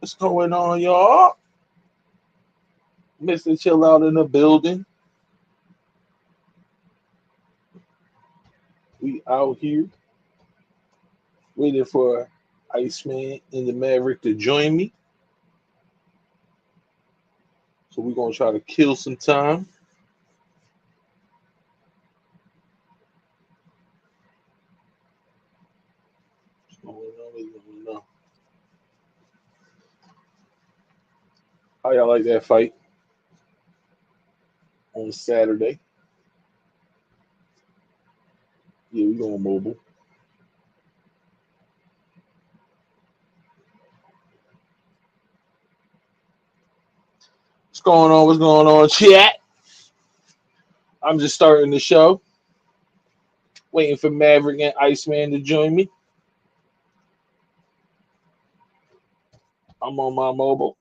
What's going on, y'all? Mr. Chill Out in the building. We out here waiting for Iceman and the Maverick to join me. So we're gonna try to kill some time. What's going on? What's going on? How y'all like that fight on Saturday? Yeah, we going mobile. What's going on? What's going on, chat? I'm just starting the show, waiting for Maverick and Iceman to join me. I'm on my mobile.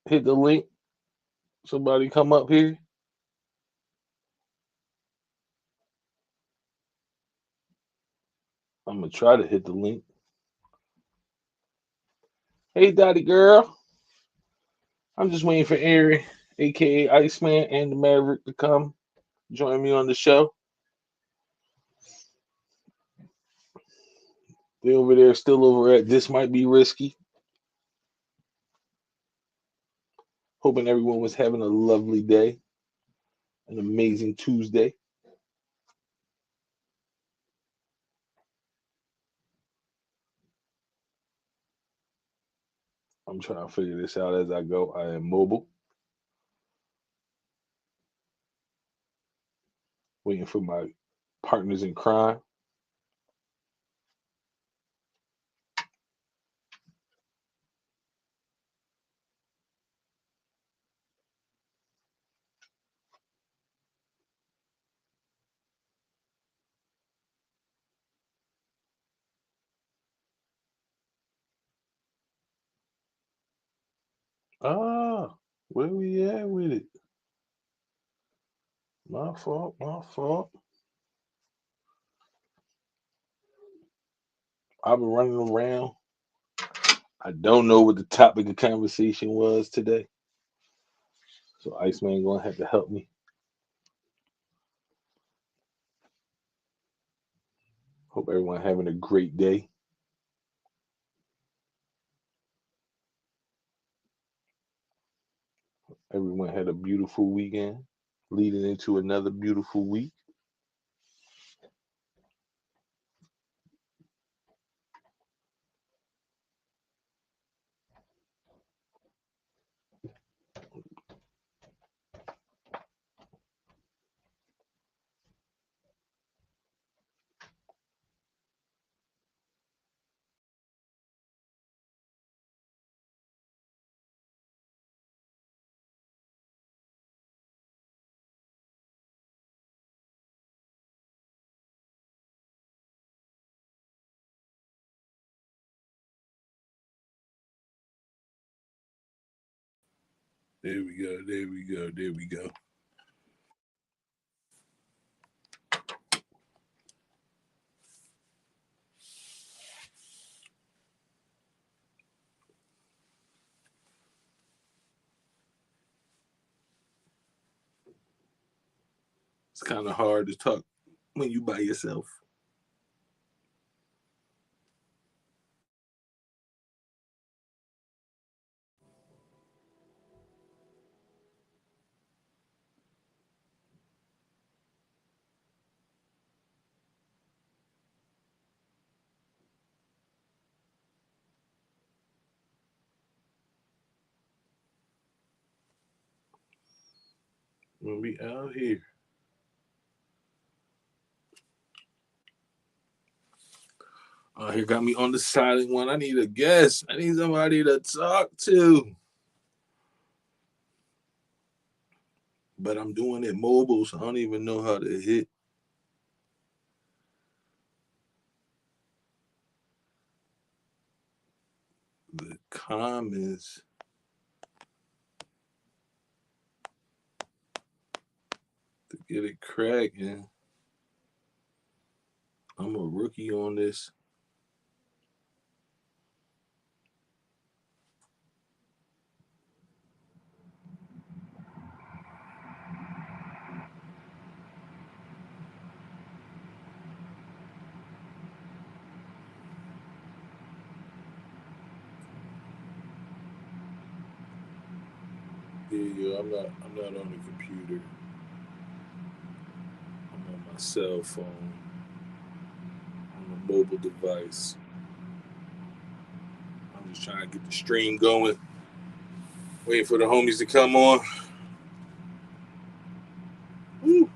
Hit the link. Somebody come up here. I'm gonna try to hit the link. Hey, Daddy girl. I'm just waiting for Aaron, aka Iceman, and the Maverick to come join me on the show. They over there, still over at This Might Be Risky. Hoping everyone was having a lovely day, an amazing Tuesday. I'm trying to figure this out as I go. I am mobile, waiting for my partners in crime. Ah, where we at with it? My fault, my fault. I've been running around. I don't know what the topic of conversation was today. So Iceman gonna have to help me. Hope everyone having a great day. Everyone had a beautiful weekend, leading into another beautiful week. There we go. There we go. There we go. It's kind of hard to talk when you by yourself. When we out here. Here got me on the silent one. I need a guest. I need somebody to talk to. But I'm doing it mobile, so I don't even know how to hit the comments to get it cracking. I'm a rookie on this. Yeah, I'm not on the computer. I'm on my cell phone, on a mobile device. I'm just trying to get the stream going. Waiting for the homies to come on. Woo.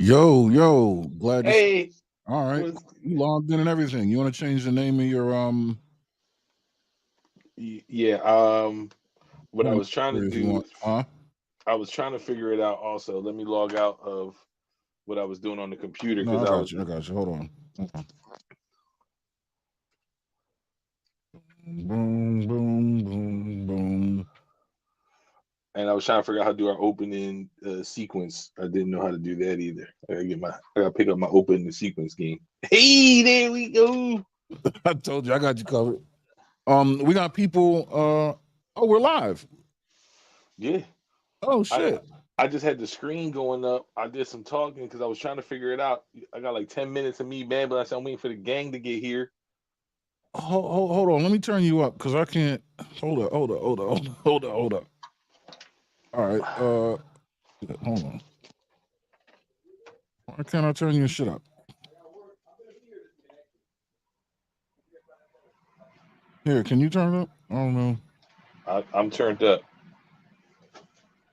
Yo, glad to see. Hey, All right, was you logged in and everything. You want to change the name of your yeah. What I point was trying to if you do, want? Huh? I was trying to figure it out. Also, let me log out of what I was doing on the computer No, because I I got was, you. I got you. Hold on. Boom, boom, boom, boom. and I was trying to figure out how to do our opening sequence. I didn't know how to do that either. I gotta pick up my opening sequence game. Hey, there we go. I told you, I got you covered. We got people. Oh, we're live. Yeah, Oh I shit. I just had the screen going up. I did some talking because I was trying to figure it out. I got like 10 minutes of me babbling. I said I'm waiting for the gang to get here. Hold on. Let me turn you up because I can't. Hold up. All right. Hold on. Why can't I turn your shit up? Here, can you turn it up? I don't know. I'm turned up.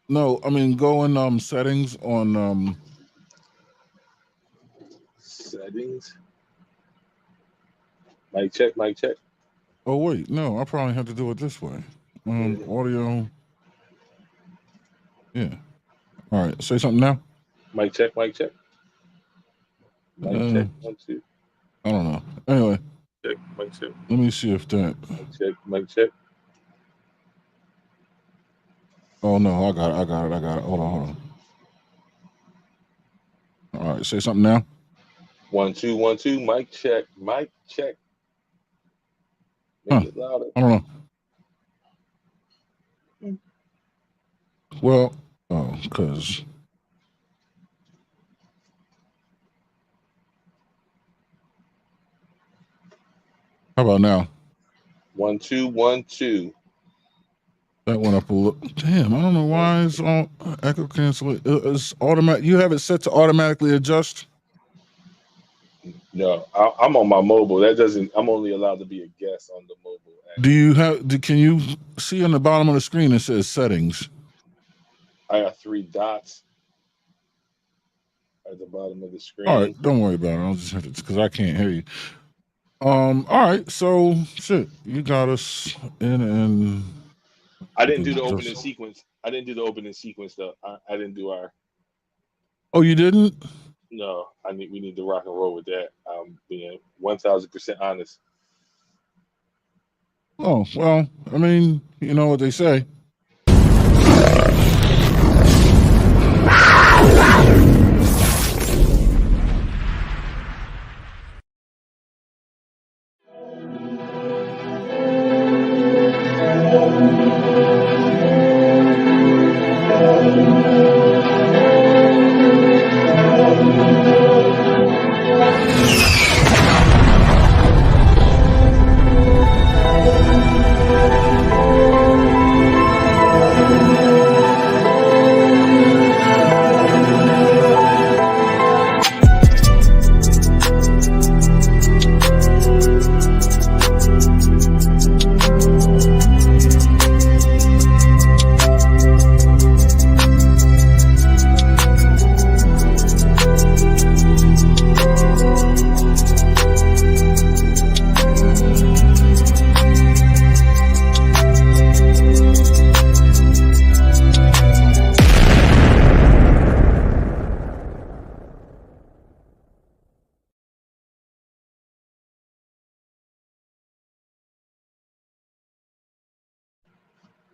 No, I mean go in settings on Settings. Mic check, mic check. oh wait, no, I probably have to do it this way. Yeah. Audio. Yeah. All right. Say something now. Mic check, mic check. Mic Uh, check, 1 2. I don't know. Anyway, Check, mic check, let me see if that. mic check, mic check. Oh no, I got it. Hold on. All right. Say something now. 1 2 1 2. Mic check, mic check. Make Huh. it louder. I don't know. Well, oh, because how about now? 1 2 1 2. That went up a little. Damn, I don't know why it's all echo cancel. It's automatic. You have it set to automatically adjust. No, I'm on my mobile. That doesn't. I'm only allowed to be a guest on the mobile app. Do you have? Can you see on the bottom of the screen it says settings? I got 3 dots at the bottom of the All screen. right, don't worry about it. I'll just have to because I can't hear you. All right, so shit, you got us in, and I didn't do the opening sequence. I didn't do the opening sequence though. I didn't do our. Oh, you didn't? No, we need to rock and roll with that. Being 1,000% honest. Oh well, I mean, you know what they say.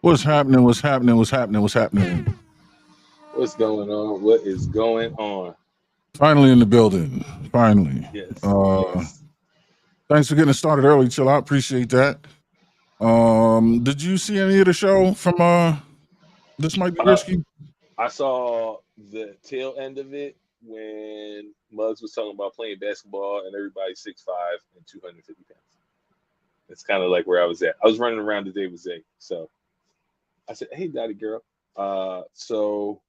What's happening? What's happening? What's happening? What's happening? What's going on? What is going on? Finally in the building. Finally. Yes, yes. Thanks for getting us started early, Chill. I appreciate that. Did you see any of the show from This Might Be Risky? I saw the tail end of it when Muggs was talking about playing basketball and everybody's 6'5" and 250 pounds. That's kind of like where I was at. I was running around today with Zay. So I said, "Hey, daddy girl." So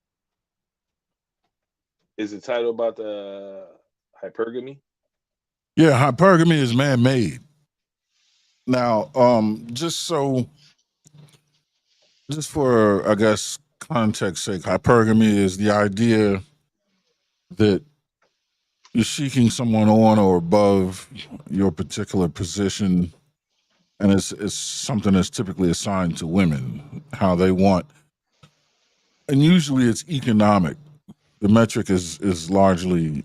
is the title about the hypergamy? Yeah, hypergamy is man-made. Now, just for I guess context sake, hypergamy is the idea that you're seeking someone on or above your particular position, and it's something that's typically assigned to women, how they want, and usually it's economic. The metric is largely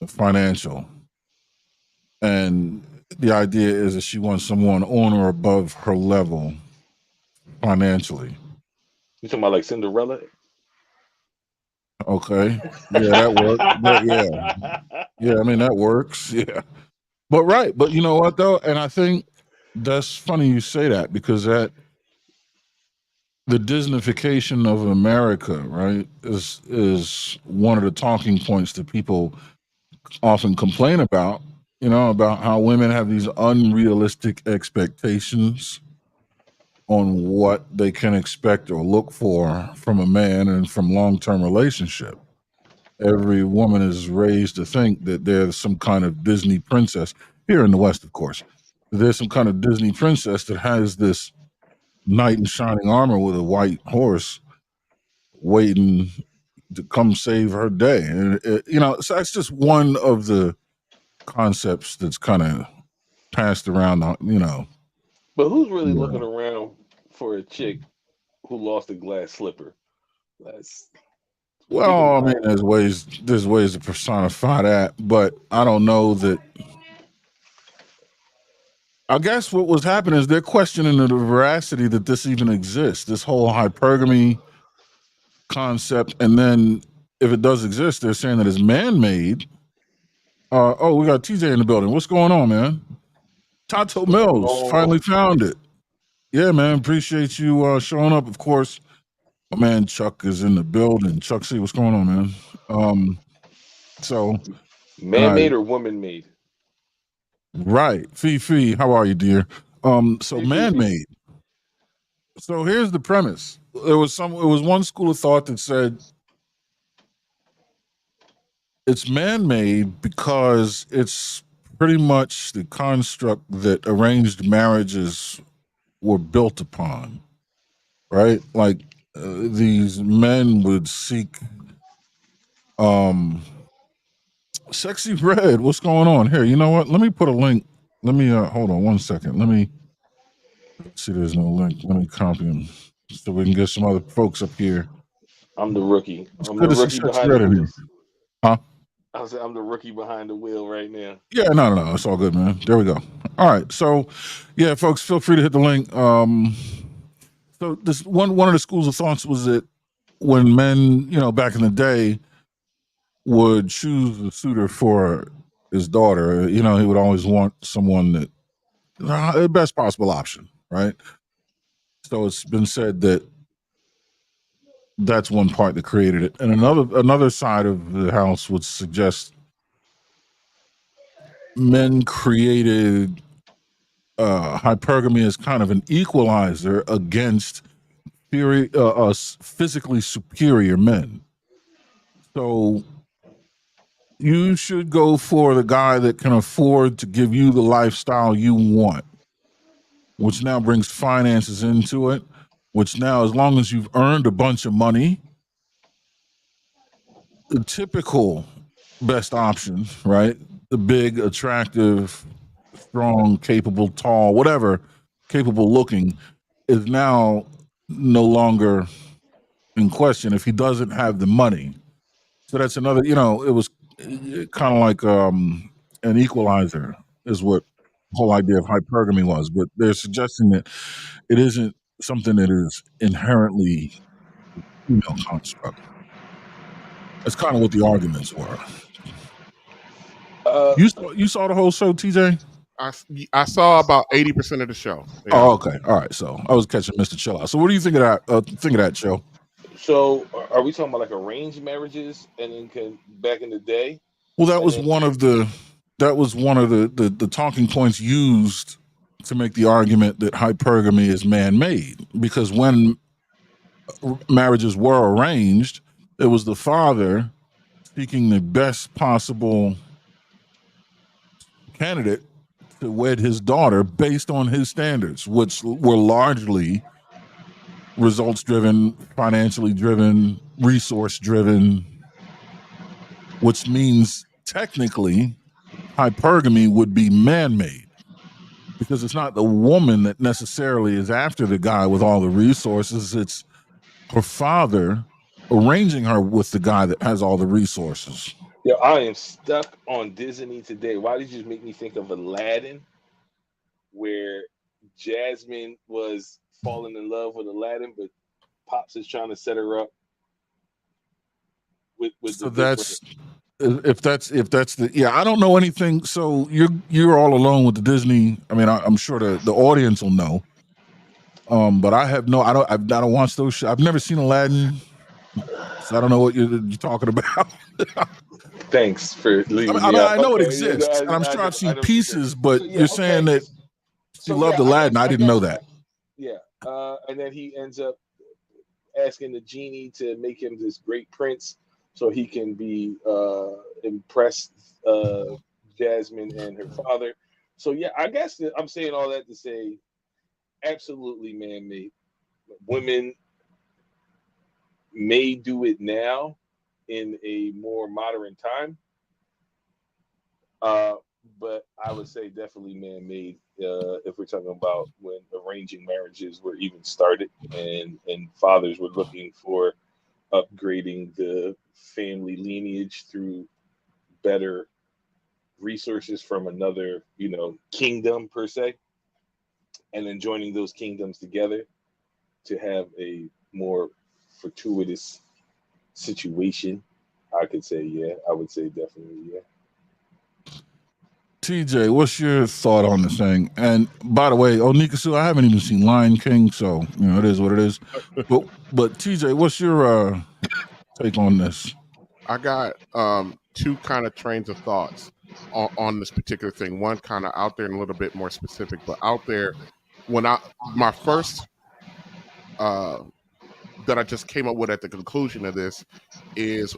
financial, and the idea is that she wants someone on or above her level financially. You talking about like Cinderella? Okay, yeah, that works. Yeah, I mean that works. Yeah, but you know what though, and I think that's funny you say that because that the Disneyfication of America, right, is one of the talking points that people often complain about. You know, about how women have these unrealistic expectations on what they can expect or look for from a man and from long-term relationship. Every woman is raised to think that there's some kind of Disney princess here in the West, of course. There's some kind of Disney princess that has this knight in shining armor with a white horse waiting to come save her day. And, so that's just one of the concepts that's kind of passed around, But who's really Yeah. looking around for a chick who lost a glass slipper? Let's keep in Well, I mean, mind. there's ways to personify that, but I don't know that. I guess what was happening is they're questioning the veracity that this even exists, this whole hypergamy concept, and then if it does exist, they're saying that it's man-made. Oh, we got TJ in the building. What's going on, man? Tato What's going Mills finally on? found it. Yeah, man. Appreciate you showing up. Of course, my man Chuck is in the building. Chuck, see what's going on, man. So, Man made or woman made? right, Fifi, how are you, dear? So Hey, Fifi. man-made. So here's the premise. It was one school of thought that said it's man-made because it's pretty much the construct that arranged marriages were built upon, right? Like these men would seek sexy red. What's going on here? You know what? Let me put a link. Let me hold on one second. Let me see. There's no link. Let me copy them so we can get some other folks up here. I'm the rookie. It's I'm good the to see rookie sexy behind the red in here, wheels. huh? I said I'm the rookie behind the wheel right now. Yeah, no, it's all good, man. There we go. All right, so yeah, folks, feel free to hit the link. So this one of the schools of thoughts was that when men, back in the day, would choose a suitor for his daughter, he would always want someone that the best possible option, right? So it's been said that that's one part that created it, and another side of the house would suggest men created hypergamy as kind of an equalizer against physically superior men. So you should go for the guy that can afford to give you the lifestyle you want, which now brings finances into it, which now, as long as you've earned a bunch of money, the typical best option, right? The big, attractive, strong, capable, tall, whatever, capable looking, is now no longer in question if he doesn't have the money. So that's another, it was kind of like an equalizer, is what the whole idea of hypergamy was. But they're suggesting that it isn't something that is inherently female construct. That's kind of what the arguments were. Uh, You saw the whole show, TJ? I saw about 80% of the show. Yeah. Oh, okay. All right. So I was catching Mr. Chill Out. So what do you think of that? Show? so are we talking about like arranged marriages and then back in the day? Well, that And was then one of the talking points used to make the argument that hypergamy is man-made, because when marriages were arranged, it was the father seeking the best possible candidate to wed his daughter based on his standards, which were largely results driven, financially driven, resource driven, which means technically hypergamy would be man-made, because it's not the woman that necessarily is after the guy with all the resources. It's her father arranging her with the guy that has all the resources. Yo, I am stuck on Disney today. Why did you just make me think of Aladdin, where Jasmine was falling in love with Aladdin, but Pops is trying to set her up with So the that's different. if that's the, yeah. I don't know anything. So you're all alone with the Disney. I mean, I'm sure the audience will know. But I have no. I don't watch those. I've never seen Aladdin, so I don't know what you're talking about. Thanks for leaving I me mean, out. I know it Okay, yeah, no, exists, and I'm sure I've I seen know what you said. pieces. But So yeah, you're saying okay. that she So loved yeah, Aladdin. I didn't know that. Yeah, and then he ends up asking the genie to make him this great prince, so he can be impress Jasmine and her father. So yeah, I guess that I'm saying all that to say, absolutely man-made. Women may do it now in a more modern time, uh, but I would say definitely man-made if we're talking about when arranging marriages were even started, and fathers were looking for upgrading the family lineage through better resources from another, kingdom per se, and then joining those kingdoms together to have a more fortuitous situation. I could say, yeah. I would say definitely, yeah. TJ, what's your thought on this thing? And by the way, Onikasu, I haven't even seen Lion King, so it is what it is. But TJ, what's your take on this? I got two kind of trains of thoughts on this particular thing. One kind of out there and a little bit more specific, but out there, my first that I just came up with at the conclusion of this is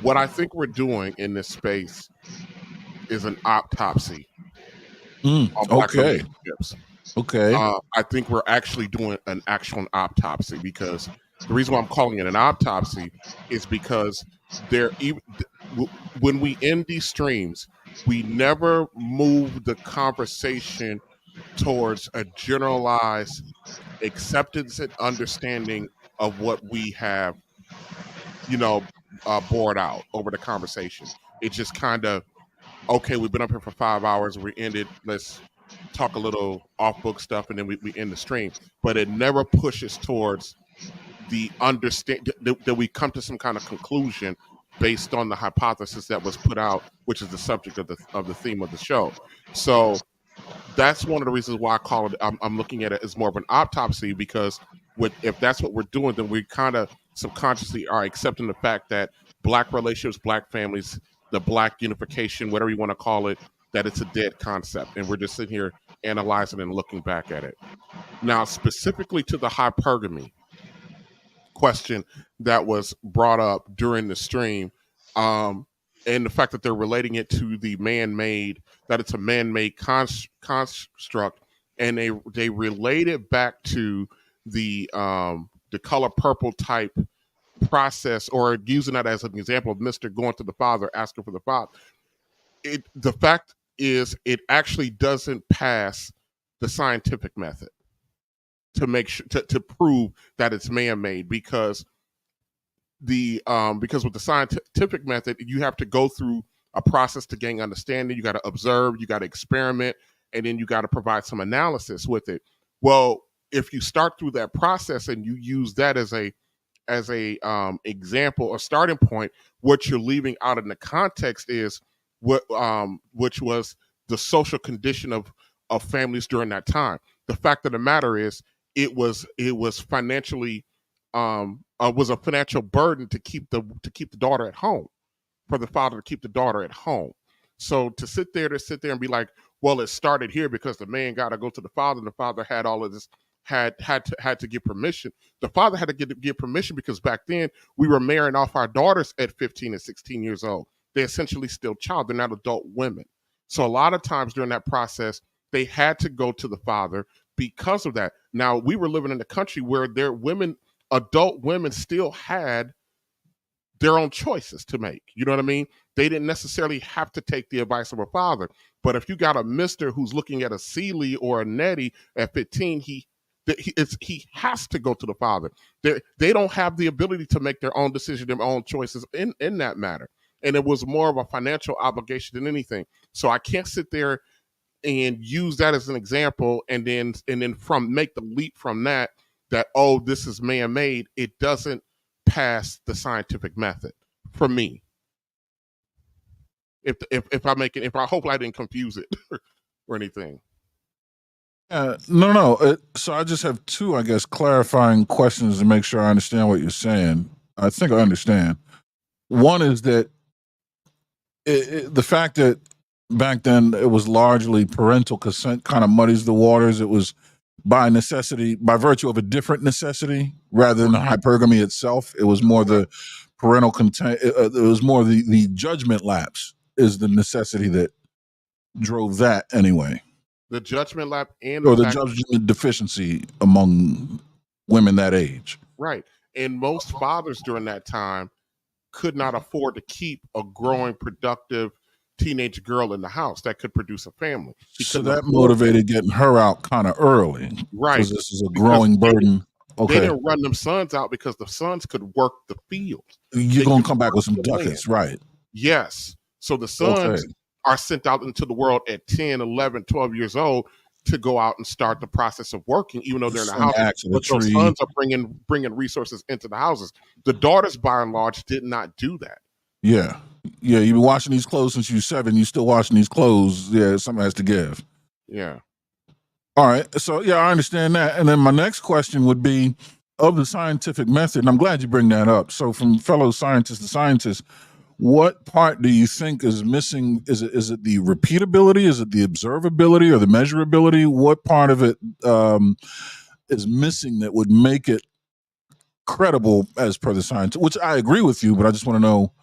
what I think we're doing in this space is an autopsy on Black Okay. relationships. Okay. I think we're actually doing an actual autopsy, because the reason why I'm calling it an autopsy is because when we end these streams, we never move the conversation towards a generalized acceptance and understanding of what we have, bored out over the conversation. It's just kind of, okay, we've been up here for 5 hours, we ended, let's talk a little off book stuff, and then we end the stream. But it never pushes towards the understand that we come to some kind of conclusion based on the hypothesis that was put out, which is the subject of the theme of the show. So that's one of the reasons why I call it, I'm looking at it as more of an autopsy, because if that's what we're doing, then we kind of subconsciously are accepting the fact that Black relationships, Black families, the Black unification, whatever you want to call it, that it's a dead concept, and we're just sitting here analyzing and looking back at it. Now, specifically to the hypergamy question that was brought up during the stream, and the fact that they're relating it to the man-made, that it's a man-made construct, and they relate it back to the color purple type process, or using that as an example of Mr. going to the father, asking for the father. The fact is, it actually doesn't pass the scientific method to make sure to prove that it's man-made, because with the scientific method, you have to go through a process to gain understanding. You got to observe, you got to experiment, and then you got to provide some analysis with it. Well, if you start through that process and you use that as a example or starting point, what you're leaving out in the context is which was the social condition of families during that time. The fact of the matter is, it was financially was a financial burden to keep the daughter at home, for the father to keep the daughter at home. So to sit there and be like, well, it started here because the man got to go to the father, and the father had all of this, had to get permission. The father had to get permission, because back then we were marrying off our daughters at 15 and 16 years old. They're essentially still child. They're not adult women. So a lot of times during that process, they had to go to the father because of that. Now, we were living in a country where adult women still had their own choices to make. You know what I mean? They didn't necessarily have to take the advice of a father. But if you got a mister who's looking at a Sealy or a Nettie at 15, he has to go to the father. They don't have the ability to make their own decision, their own choices in that matter. And it was more of a financial obligation than anything. So I can't sit there and use that as an example and then from make the leap from that, oh, this is man-made. It doesn't pass the scientific method for me. If I hope I didn't confuse it or anything. No. So I just have two, I guess, clarifying questions to make sure I understand what you're saying. I think I understand. One is that the fact that back then it was largely parental consent kind of muddies the waters. It was by necessity, by virtue of a different necessity, rather than hypergamy itself. It was more the parental consent. It was more the judgment lapse is the necessity that drove that anyway. The judgment lapse and or the judgment deficiency among women that age. Right. And most fathers during that time could not afford to keep a growing, productive teenage girl in the house that could produce a family. So that motivated getting her out kind of early. Right. Because this is a growing burden. They didn't run them sons out because the sons could work the field. You're going to come back with some ducats, right? Yes. So the sons are sent out into the world at 10, 11, 12 years old to go out and start the process of working, even though they're in the house. But those sons are bringing resources into the houses. The daughters, by and large, did not do that. Yeah. Yeah, you've been washing these clothes since you're 7. You still washing these clothes. Yeah, something has to give. Yeah. All right. So, yeah, I understand that. And then my next question would be of the scientific method, and I'm glad you bring that up. So from fellow scientist to scientist, what part do you think is missing? Is it the repeatability? Is it the observability or the measurability? What part of it is missing that would make it credible as per the science? Which I agree with you, but I just want to know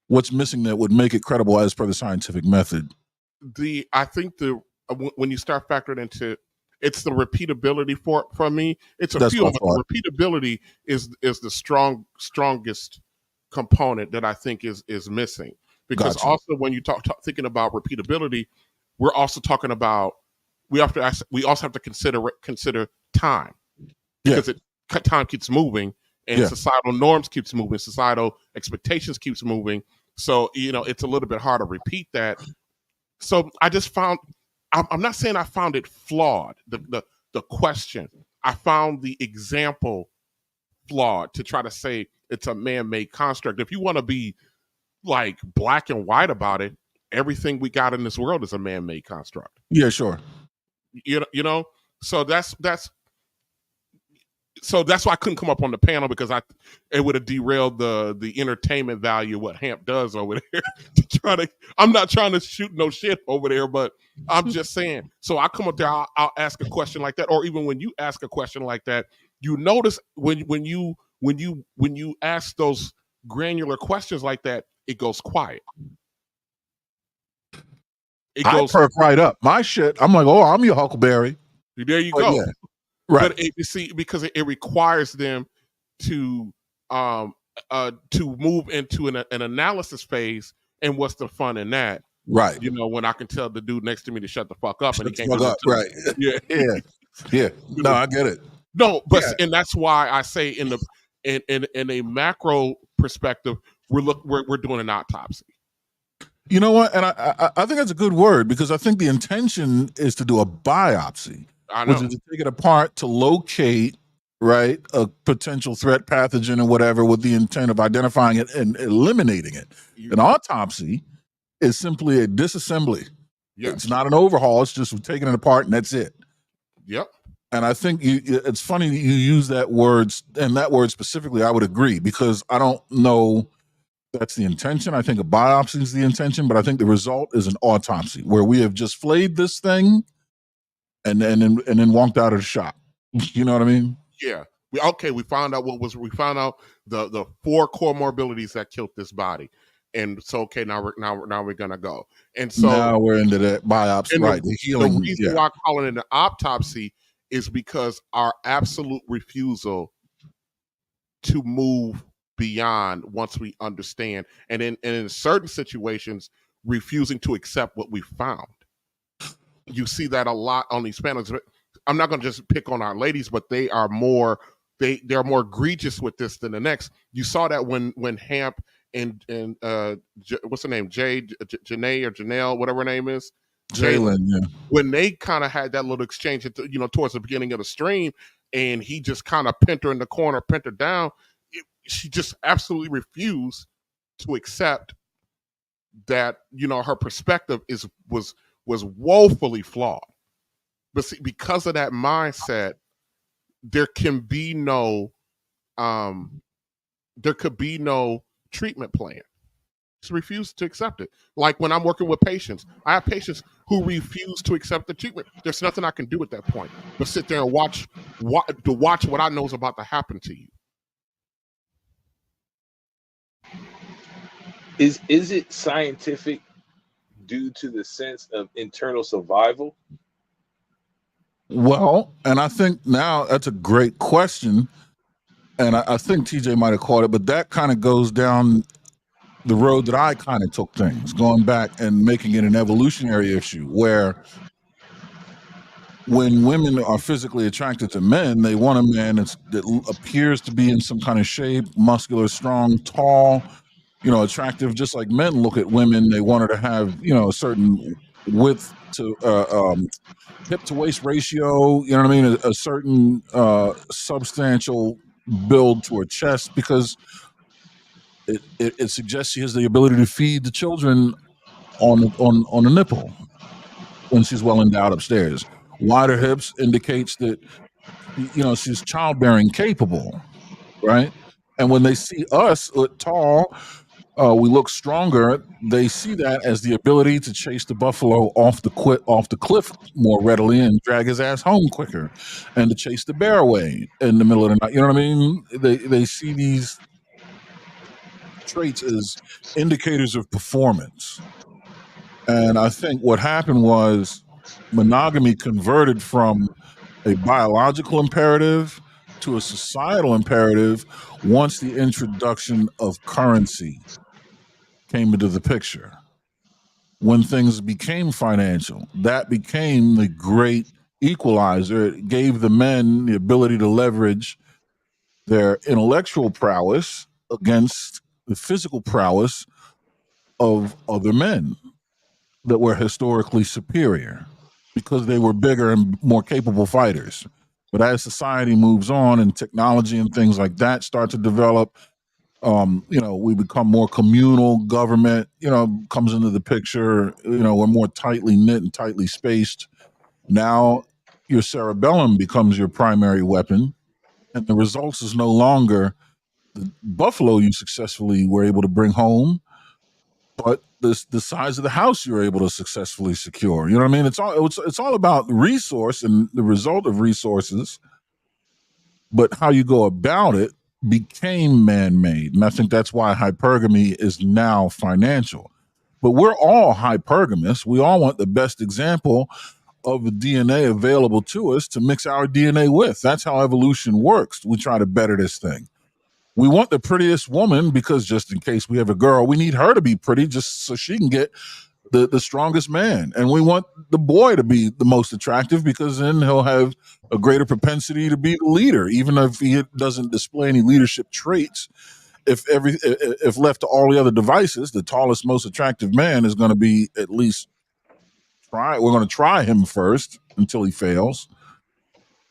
what's missing that would make it credible as per the scientific method. I think when you start factoring into it's the repeatability for me. It's a few, but the repeatability is the strongest component that I think is missing. Because also when you thinking about repeatability, we're also talking about we also have to consider time. Because time keeps moving and societal norms keeps moving, societal expectations keeps moving. So, it's a little bit hard to repeat that. So I just found, I'm not saying I found it flawed, the question. I found the example flawed to try to say it's a man-made construct. If you want to be like black and white about it, everything we got in this world is a man-made construct. Yeah, sure. So that's why I couldn't come up on the panel, because it would have derailed the entertainment value of what Hamp does over there. I'm not trying to shoot no shit over there, but I'm just saying. So I come up there, I'll ask a question like that, or even when you ask a question like that, you notice when you ask those granular questions like that, it goes quiet. I perk right up. My shit, I'm like, oh, I'm your Huckleberry. There you go. Yeah. Right. But you see, because it requires them to move into an analysis phase, and what's the fun in that? Right. When I can tell the dude next to me to shut the fuck up, and he can't do it. Right. Yeah. Yeah. No, I get it. No, but and that's why I say in a macro perspective, we're doing an autopsy. You know what? And I think that's a good word, because I think the intention is to do a biopsy. I know. Which is to take it apart to locate, right, a potential threat pathogen or whatever, with the intent of identifying it and eliminating it. An autopsy is simply a disassembly. Yes. It's not an overhaul. It's just taking it apart and that's it. Yep. And I think it's funny that you use that word, and that word specifically, I would agree, because I don't know that's the intention. I think a biopsy is the intention, but I think the result is an autopsy, where we have just flayed this thing and then walked out of the shop. You know what I mean? Yeah. We found out the 4 comorbidities that killed this body. And so, now we're gonna go. And so now we're into that biopsy, right? The healing. The reason why I call it an autopsy is because our absolute refusal to move beyond once we understand, and in certain situations, refusing to accept what we found. You see that a lot on these panels. I'm not going to just pick on our ladies, but they're more egregious with this than the next. You saw that when Hamp and what's her name, Janae or Janelle, whatever her name is, Jalen, yeah. when they kind of had that little exchange, towards the beginning of the stream, and he just kind of pinned her in the corner, pinned her down. She just absolutely refused to accept that, her perspective was woefully flawed. But see, because of that mindset, there could be no treatment plan. Just refuse to accept it. Like when I'm working with patients, I have patients who refuse to accept the treatment. There's nothing I can do at that point but sit there and watch what I know is about to happen to you. Is it scientific due to the sense of internal survival? Well, and I think now that's a great question. And I think TJ might have caught it, but that kind of goes down the road that I kind of took things, going back and making it an evolutionary issue where when women are physically attracted to men, they want a man that appears to be in some kind of shape, muscular, strong, tall, attractive, just like men look at women. They want her to have, a certain width to hip to waist ratio, you know what I mean? A certain substantial build to her chest, because it suggests she has the ability to feed the children on the nipple when she's well endowed upstairs. Wider hips indicates that she's childbearing capable, right? And when they see us tall, we look stronger. They see that as the ability to chase the buffalo off the cliff more readily and drag his ass home quicker, and to chase the bear away in the middle of the night. You know what I mean? They see these traits as indicators of performance. And I think what happened was monogamy converted from a biological imperative to a societal imperative once the introduction of currency came into the picture. When things became financial, that became the great equalizer. It gave the men the ability to leverage their intellectual prowess against the physical prowess of other men that were historically superior because they were bigger and more capable fighters. But as society moves on and technology and things like that start to develop, we become more communal. Government, comes into the picture. We're more tightly knit and tightly spaced. Now your cerebellum becomes your primary weapon, and the results is no longer the buffalo you successfully were able to bring home, but the size of the house you're able to successfully secure. You know what I mean? It's all about resource and the result of resources, but how you go about it became man-made. And I think that's why hypergamy is now financial. But we're all hypergamous. We all want the best example of the DNA available to us to mix our DNA with. That's how evolution works. We try to better this thing. We want the prettiest woman because just in case we have a girl, we need her to be pretty just so she can get the strongest man. And we want the boy to be the most attractive because then he'll have a greater propensity to be the leader, even if he doesn't display any leadership traits. If left to all the other devices, the tallest, most attractive man is going to be at least try. We're going to try him first until he fails.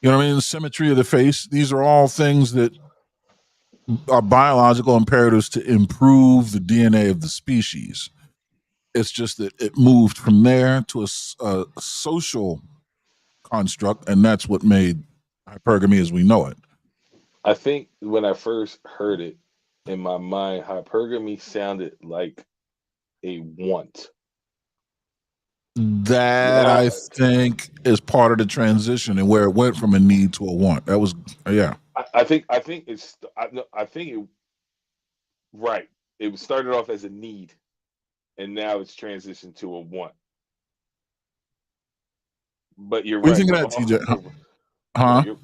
You know what I mean? The symmetry of the face. These are all things that are biological imperatives to improve the DNA of the species. It's just that it moved from there to a social construct, and that's what made hypergamy as we know it. I think when I first heard it, in my mind, hypergamy sounded like a want. That I think is part of the transition and where it went from a need to a want. That was, yeah. I think it's. I think it. Right. It started off as a need, and now it's transitioned to a want. But you're What right. do you think of that, TJ? Huh?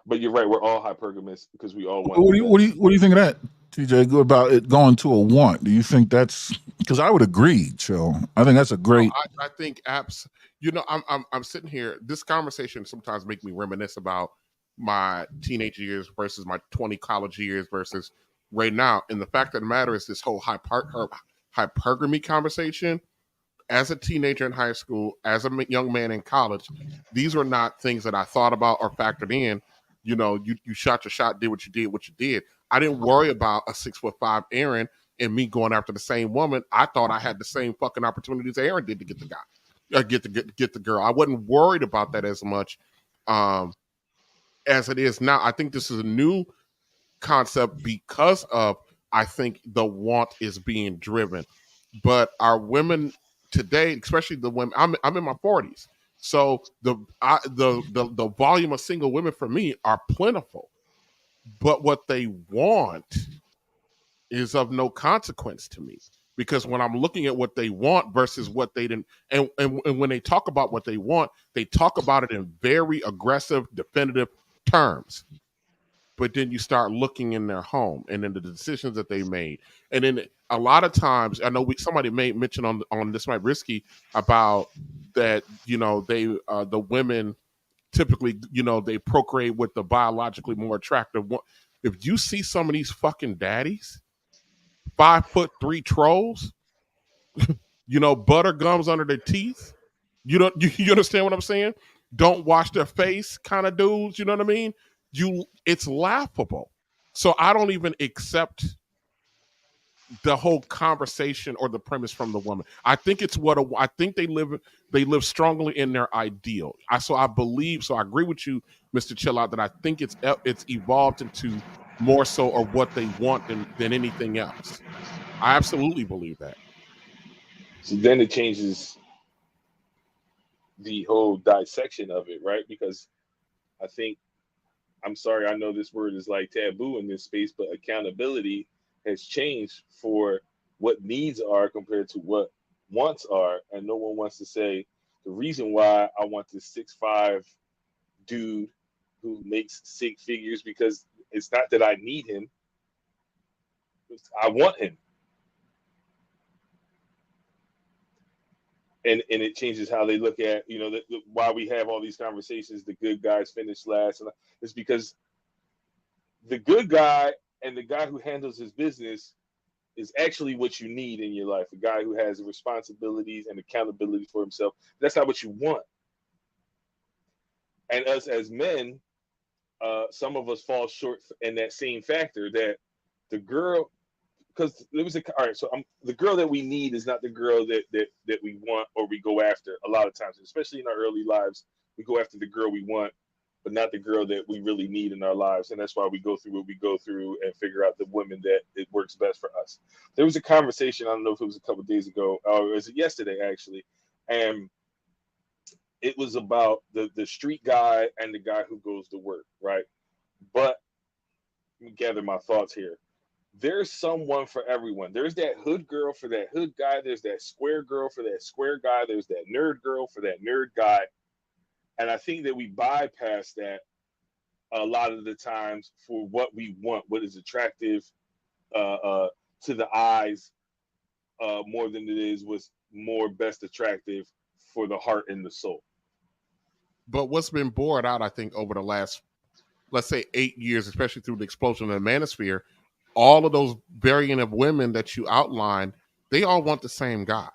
But you're right. We're all hypergamous because we all want. What do you think of that? TJ, good about it going to a want. Do you think that's because I would agree, Chill. I think that's a great. I think apps. You know, I'm sitting here. This conversation sometimes make me reminisce about my teenage years versus my 20 college years versus right now. And the fact of the matter is, this whole hypergamy conversation. As a teenager in high school, as a young man in college, these were not things that I thought about or factored in. You know, you shot your shot, did what you did. I didn't worry about a 6'5" Aaron and me going after the same woman. I thought I had the same fucking opportunities Aaron did to get the guy, get the girl. I wasn't worried about that as much as it is now. I think this is a new concept because of, I think, the want is being driven. But our women today, especially the women, I'm in my 40s, so the volume of single women for me are plentiful. But what they want is of no consequence to me, because when I'm looking at what they want versus what they didn't, and when they talk about what they want, they talk about it in very aggressive, definitive terms. But then you start looking in their home and then the decisions that they made. And then a lot of times, I know somebody made mention on This Might Risky about that, you know, they the women typically, you know, they procreate with the biologically more attractive one. If you see some of these fucking daddies, 5'3" trolls, you know, butter gums under their teeth, you understand what I'm saying? Don't wash their face kind of dudes, you know what I mean? It's laughable. So I don't even accept the whole conversation or the premise from the woman. I think it's I think they live strongly in their ideal. I agree with you, Mr. Chill Out, that I think it's evolved into more so of what they want than anything else. I absolutely believe that. So then it changes the whole dissection of it, right? Because I think, I'm sorry, I know this word is like taboo in this space, but accountability has changed for what needs are compared to what wants are. And no one wants to say the reason why I want this 6'5" dude who makes six figures, because it's not that I need him, I want him. And it changes how they look at, you know, why we have all these conversations, the good guys finish last. And it's because the good guy and the guy who handles his business is actually what you need in your life. A guy who has responsibilities and accountability for himself. That's not what you want. And us as men, some of us fall short in that same factor, that the girl, because there was all right. So the girl that we need is not the girl that we want or we go after. A lot of times, especially in our early lives, we go after the girl we want, but not the girl that we really need in our lives. And that's why we go through what we go through and figure out the women that it works best for us. There was a conversation, I don't know if it was a couple of days ago, or was it yesterday actually, and it was about the street guy and the guy who goes to work, right? But let me gather my thoughts here. There's someone for everyone. There's that hood girl for that hood guy. There's that square girl for that square guy. There's that nerd girl for that nerd guy. And I think that we bypass that a lot of the times for what we want, what is attractive to the eyes, more than it is what's more best attractive for the heart and the soul. But what's been borne out, I think, over the last, let's say, 8 years, especially through the explosion of the manosphere, all of those variant of women that you outlined, they all want the same guy.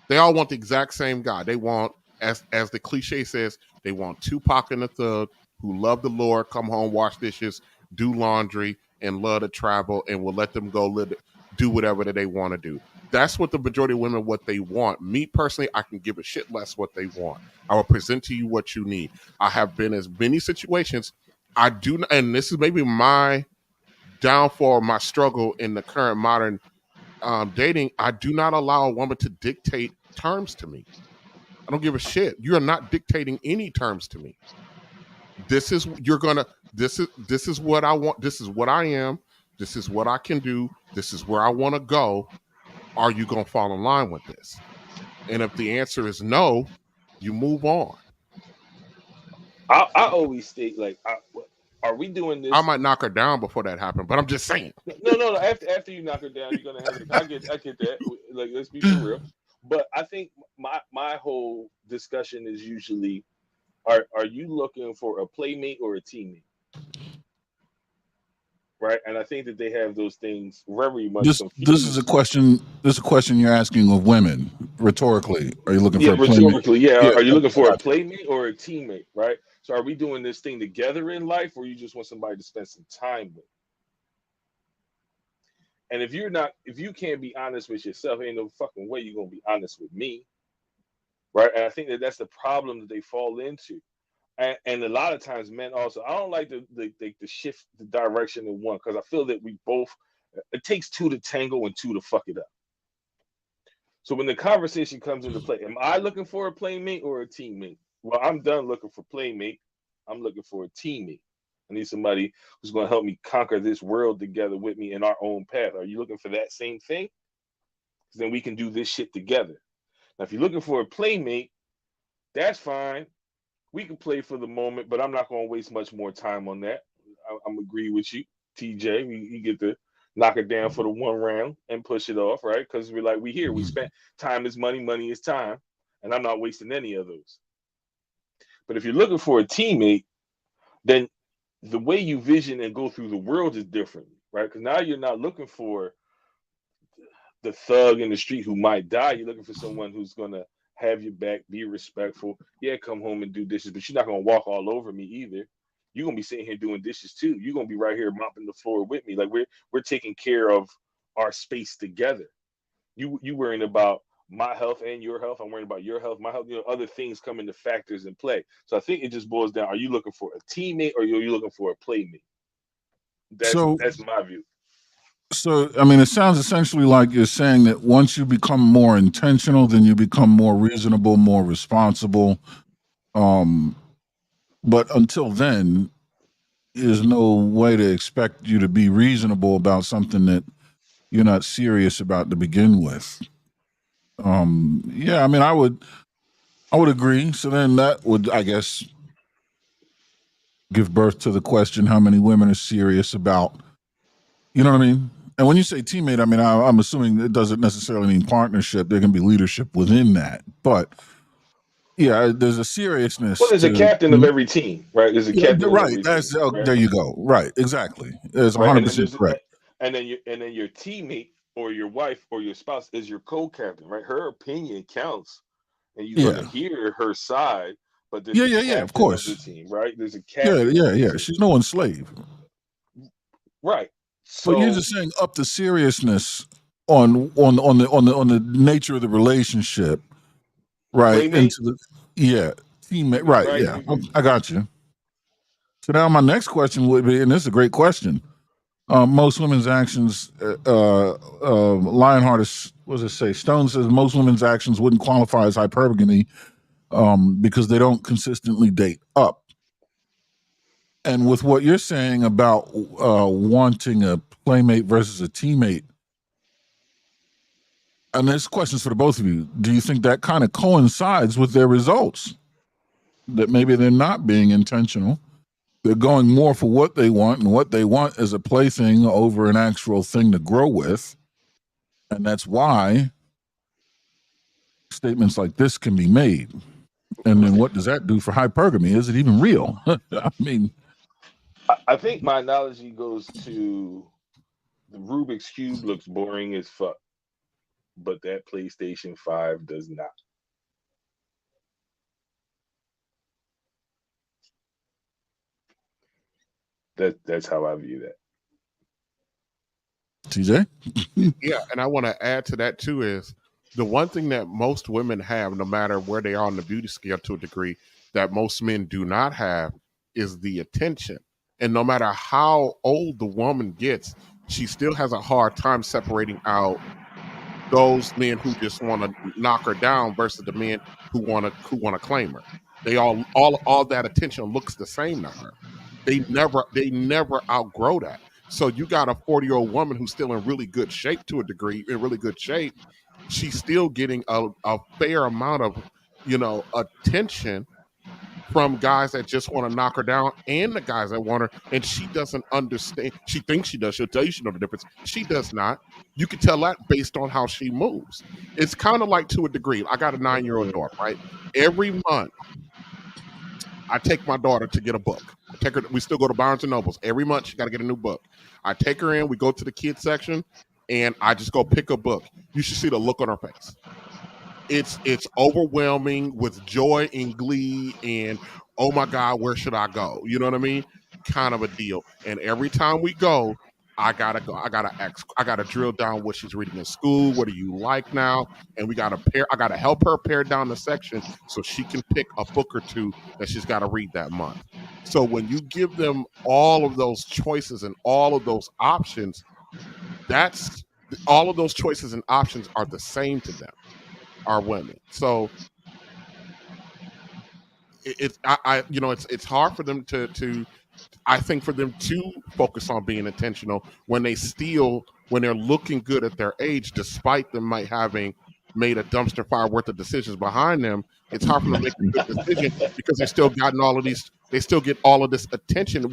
They all want the exact same guy. They want, as the cliche says, they want Tupac and the Thug who love the Lord, come home, wash dishes, do laundry, and love to travel, and will let them go do whatever that they want to do. That's what the majority of women, what they want. Me personally, I can give a shit less what they want. I will present to you what you need. I have been in many situations. I do, and this is maybe my downfall, my struggle in the current modern dating. I do not allow a woman to dictate terms to me. I don't give a shit. You're not dictating any terms to me. This is what I want. This is what I am. This is what I can do. This is where I want to go. Are you going to fall in line with this? And if the answer is no, you move on. I always state, like, Are we doing I this? might knock her down before that happened, but I'm just saying. No. After you knock her down, you're gonna have it. I get that. Like, let's be for real. But I think my whole discussion is usually, are you looking for a playmate or a teammate? Right, and I think that they have those things very much This is a confused. question. This is a question you're asking of women rhetorically. Are you looking Yeah, for a playmate? rhetorically, yeah. Yeah, Are you looking I for a got you. playmate or a teammate? Right. So, are we doing this thing together in life, or you just want somebody to spend some time with? And if you're not, if you can't be honest with yourself, ain't no fucking way you're gonna be honest with me, right? And I think that that's the problem that they fall into. And a lot of times, men also, I don't like the shift the direction in one, because I feel that we both, it takes two to tango and two to fuck it up. So when the conversation comes into play, am I looking for a playmate or a teammate? Well, I'm done looking for playmate. I'm looking for a teammate. I need somebody who's going to help me conquer this world together with me in our own path. Are you looking for that same thing? Then we can do this shit together. Now, if you're looking for a playmate, that's fine. We can play for the moment, but I'm not going to waste much more time on that. I'm agree with you, TJ. You get to knock it down for the one round and push it off, right? Because we're like, we here. We spent time is money, money is time, and I'm not wasting any of those. But if you're looking for a teammate, then the way you vision and go through the world is different, right? Because now you're not looking for the thug in the street who might die. You're looking for someone who's gonna have your back, be respectful. Yeah, come home and do dishes, but you're not gonna walk all over me either. You're gonna be sitting here doing dishes too. You're gonna be right here mopping the floor with me. Like, we're taking care of our space together. You worrying about my health and your health. I'm worrying about your health, my health. Other things come into factors in play. So I think it just boils down: are you looking for a teammate or are you looking for a playmate? That's So, that's my view. I mean, it sounds essentially like you're saying that once you become more intentional, then you become more reasonable, more responsible. Um, but until then, there's no way to expect you to be reasonable about something that you're not serious about to begin with. Yeah, I mean, I would agree. So then that would, I guess, give birth to the question: how many women are serious about? You know what I mean? And when you say teammate, I mean, I'm assuming it doesn't necessarily mean partnership. There can be leadership within that, but yeah, there's a Well, seriousness there's a to. captain of every team, right? There's a Yeah, captain of right. every That's team, right? there. You go. Right. Exactly. It's Right, 100 and then percent there's correct. your teammate or your wife or your spouse is your co-captain, right? Her opinion counts, and you're gonna Yeah. hear her side. But there's Yeah. a Yeah. Yeah. Of captain of the course. team, right? There's a Yeah. captain of Yeah. the Yeah. team, She's no one's slave. right? But you're So, just saying up the seriousness on the nature of the relationship, right? playmate, Into the yeah teammate, right? right? Yeah, I got you. So now my next question would be, and this is a great question. Most women's actions, Lionheart is, what does it say? Stone says most women's actions wouldn't qualify as hypergamy because they don't consistently date up. And with what you're saying about wanting a playmate versus a teammate, and this question's for the both of you, do you think that kind of coincides with their results? That maybe they're not being intentional. They're going more for what they want, and what they want is a plaything over an actual thing to grow with. And that's why statements like this can be made. And then what does that do for hypergamy? Is it even real? I mean, I think my analogy goes to the Rubik's cube looks boring as fuck, but that PlayStation 5 does not. That's how I view that. TJ? Yeah, and I want to add to that too is the one thing that most women have, no matter where they are on the beauty scale to a degree, that most men do not have is the attention. And no matter how old the woman gets, she still has a hard time separating out those men who just want to knock her down versus the men who want to claim her. They all that attention looks the same to her. They never outgrow that. So you got a 40-year-old woman who's still in really good shape to a degree, in really good shape. She's still getting a fair amount of attention from guys that just want to knock her down and the guys that want her, and she doesn't understand. She thinks she does. She'll tell you she knows the difference. She does not. You can tell that based on how she moves. It's kind of like, to a degree, I got a 9-year-old daughter, right? Every month, I take my daughter to get a book. I take her. We still go to Barnes and Nobles. Every month, she got to get a new book. I take her in. We go to the kids section, and I just go pick a book. You should see the look on her face. It's overwhelming with joy and glee and, oh my God, where should I go? You know what I mean? Kind of a deal. And every time we go, I gotta drill down what she's reading in school. What do you like now? And I gotta help her pare down the section so she can pick a book or two that she's got to read that month. So when you give them all of those choices and all of those options, all of those choices and options are the same to them, are women. So it's hard for them to I think for them to focus on being intentional when they're looking good at their age, despite them might having made a dumpster fire worth of decisions behind them. It's hard for them to make a good decision because they still get all of this attention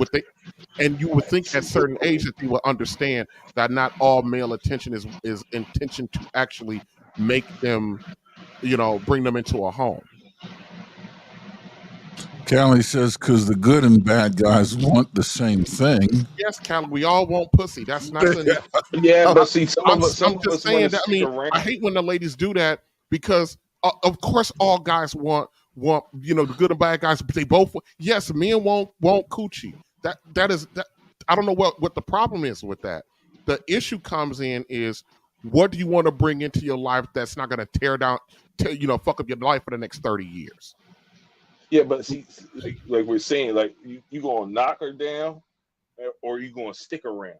and you would think at a certain age that they will understand that not all male attention is intention to actually make them, bring them into a home. Callie says, because the good and bad guys want the same thing. Yes, Callie, we all want pussy. That's not saying that. Yeah, but see, some I'm of us just saying that. I hate when the ladies do that because, of course, all guys want the good and bad guys. But they both, yes, men want coochie. That is that. I don't know what the problem is with that. The issue comes in is, what do you want to bring into your life that's not going to tear down, fuck up your life for the next 30 years? Yeah, but see, like we're saying, like you gonna knock her down, or you gonna stick around,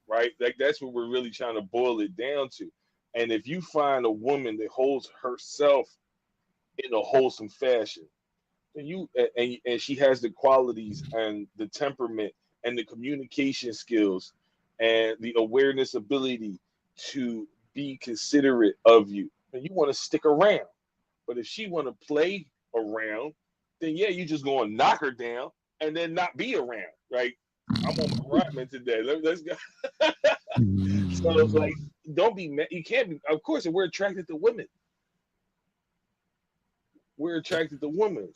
right? Like that's what we're really trying to boil it down to. And if you find a woman that holds herself in a wholesome fashion, then and she has the qualities and the temperament and the communication skills and the awareness ability to be considerate of you, and you want to stick around. But if she want to play around, then yeah, you just gonna knock her down and then not be around. Right? I'm on my Rodman today. Let's go. So like, don't be mad. You can't be. Of course, we're attracted to women. We're attracted to women.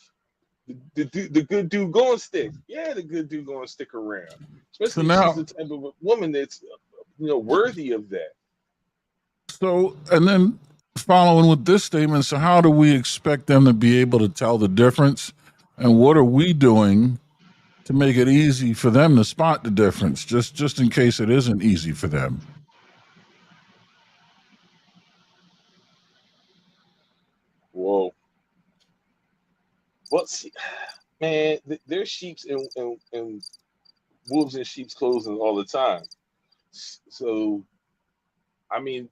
The good dude going to stick. Yeah, the good dude going to stick around. Especially if she's the type of woman that's worthy of that. So, and then following with this statement, so how do we expect them to be able to tell the difference? And what are we doing to make it easy for them to spot the difference, just in case it isn't easy for them? Whoa. Well, see, man, there's sheeps and wolves in sheep's clothing all the time. So, I mean,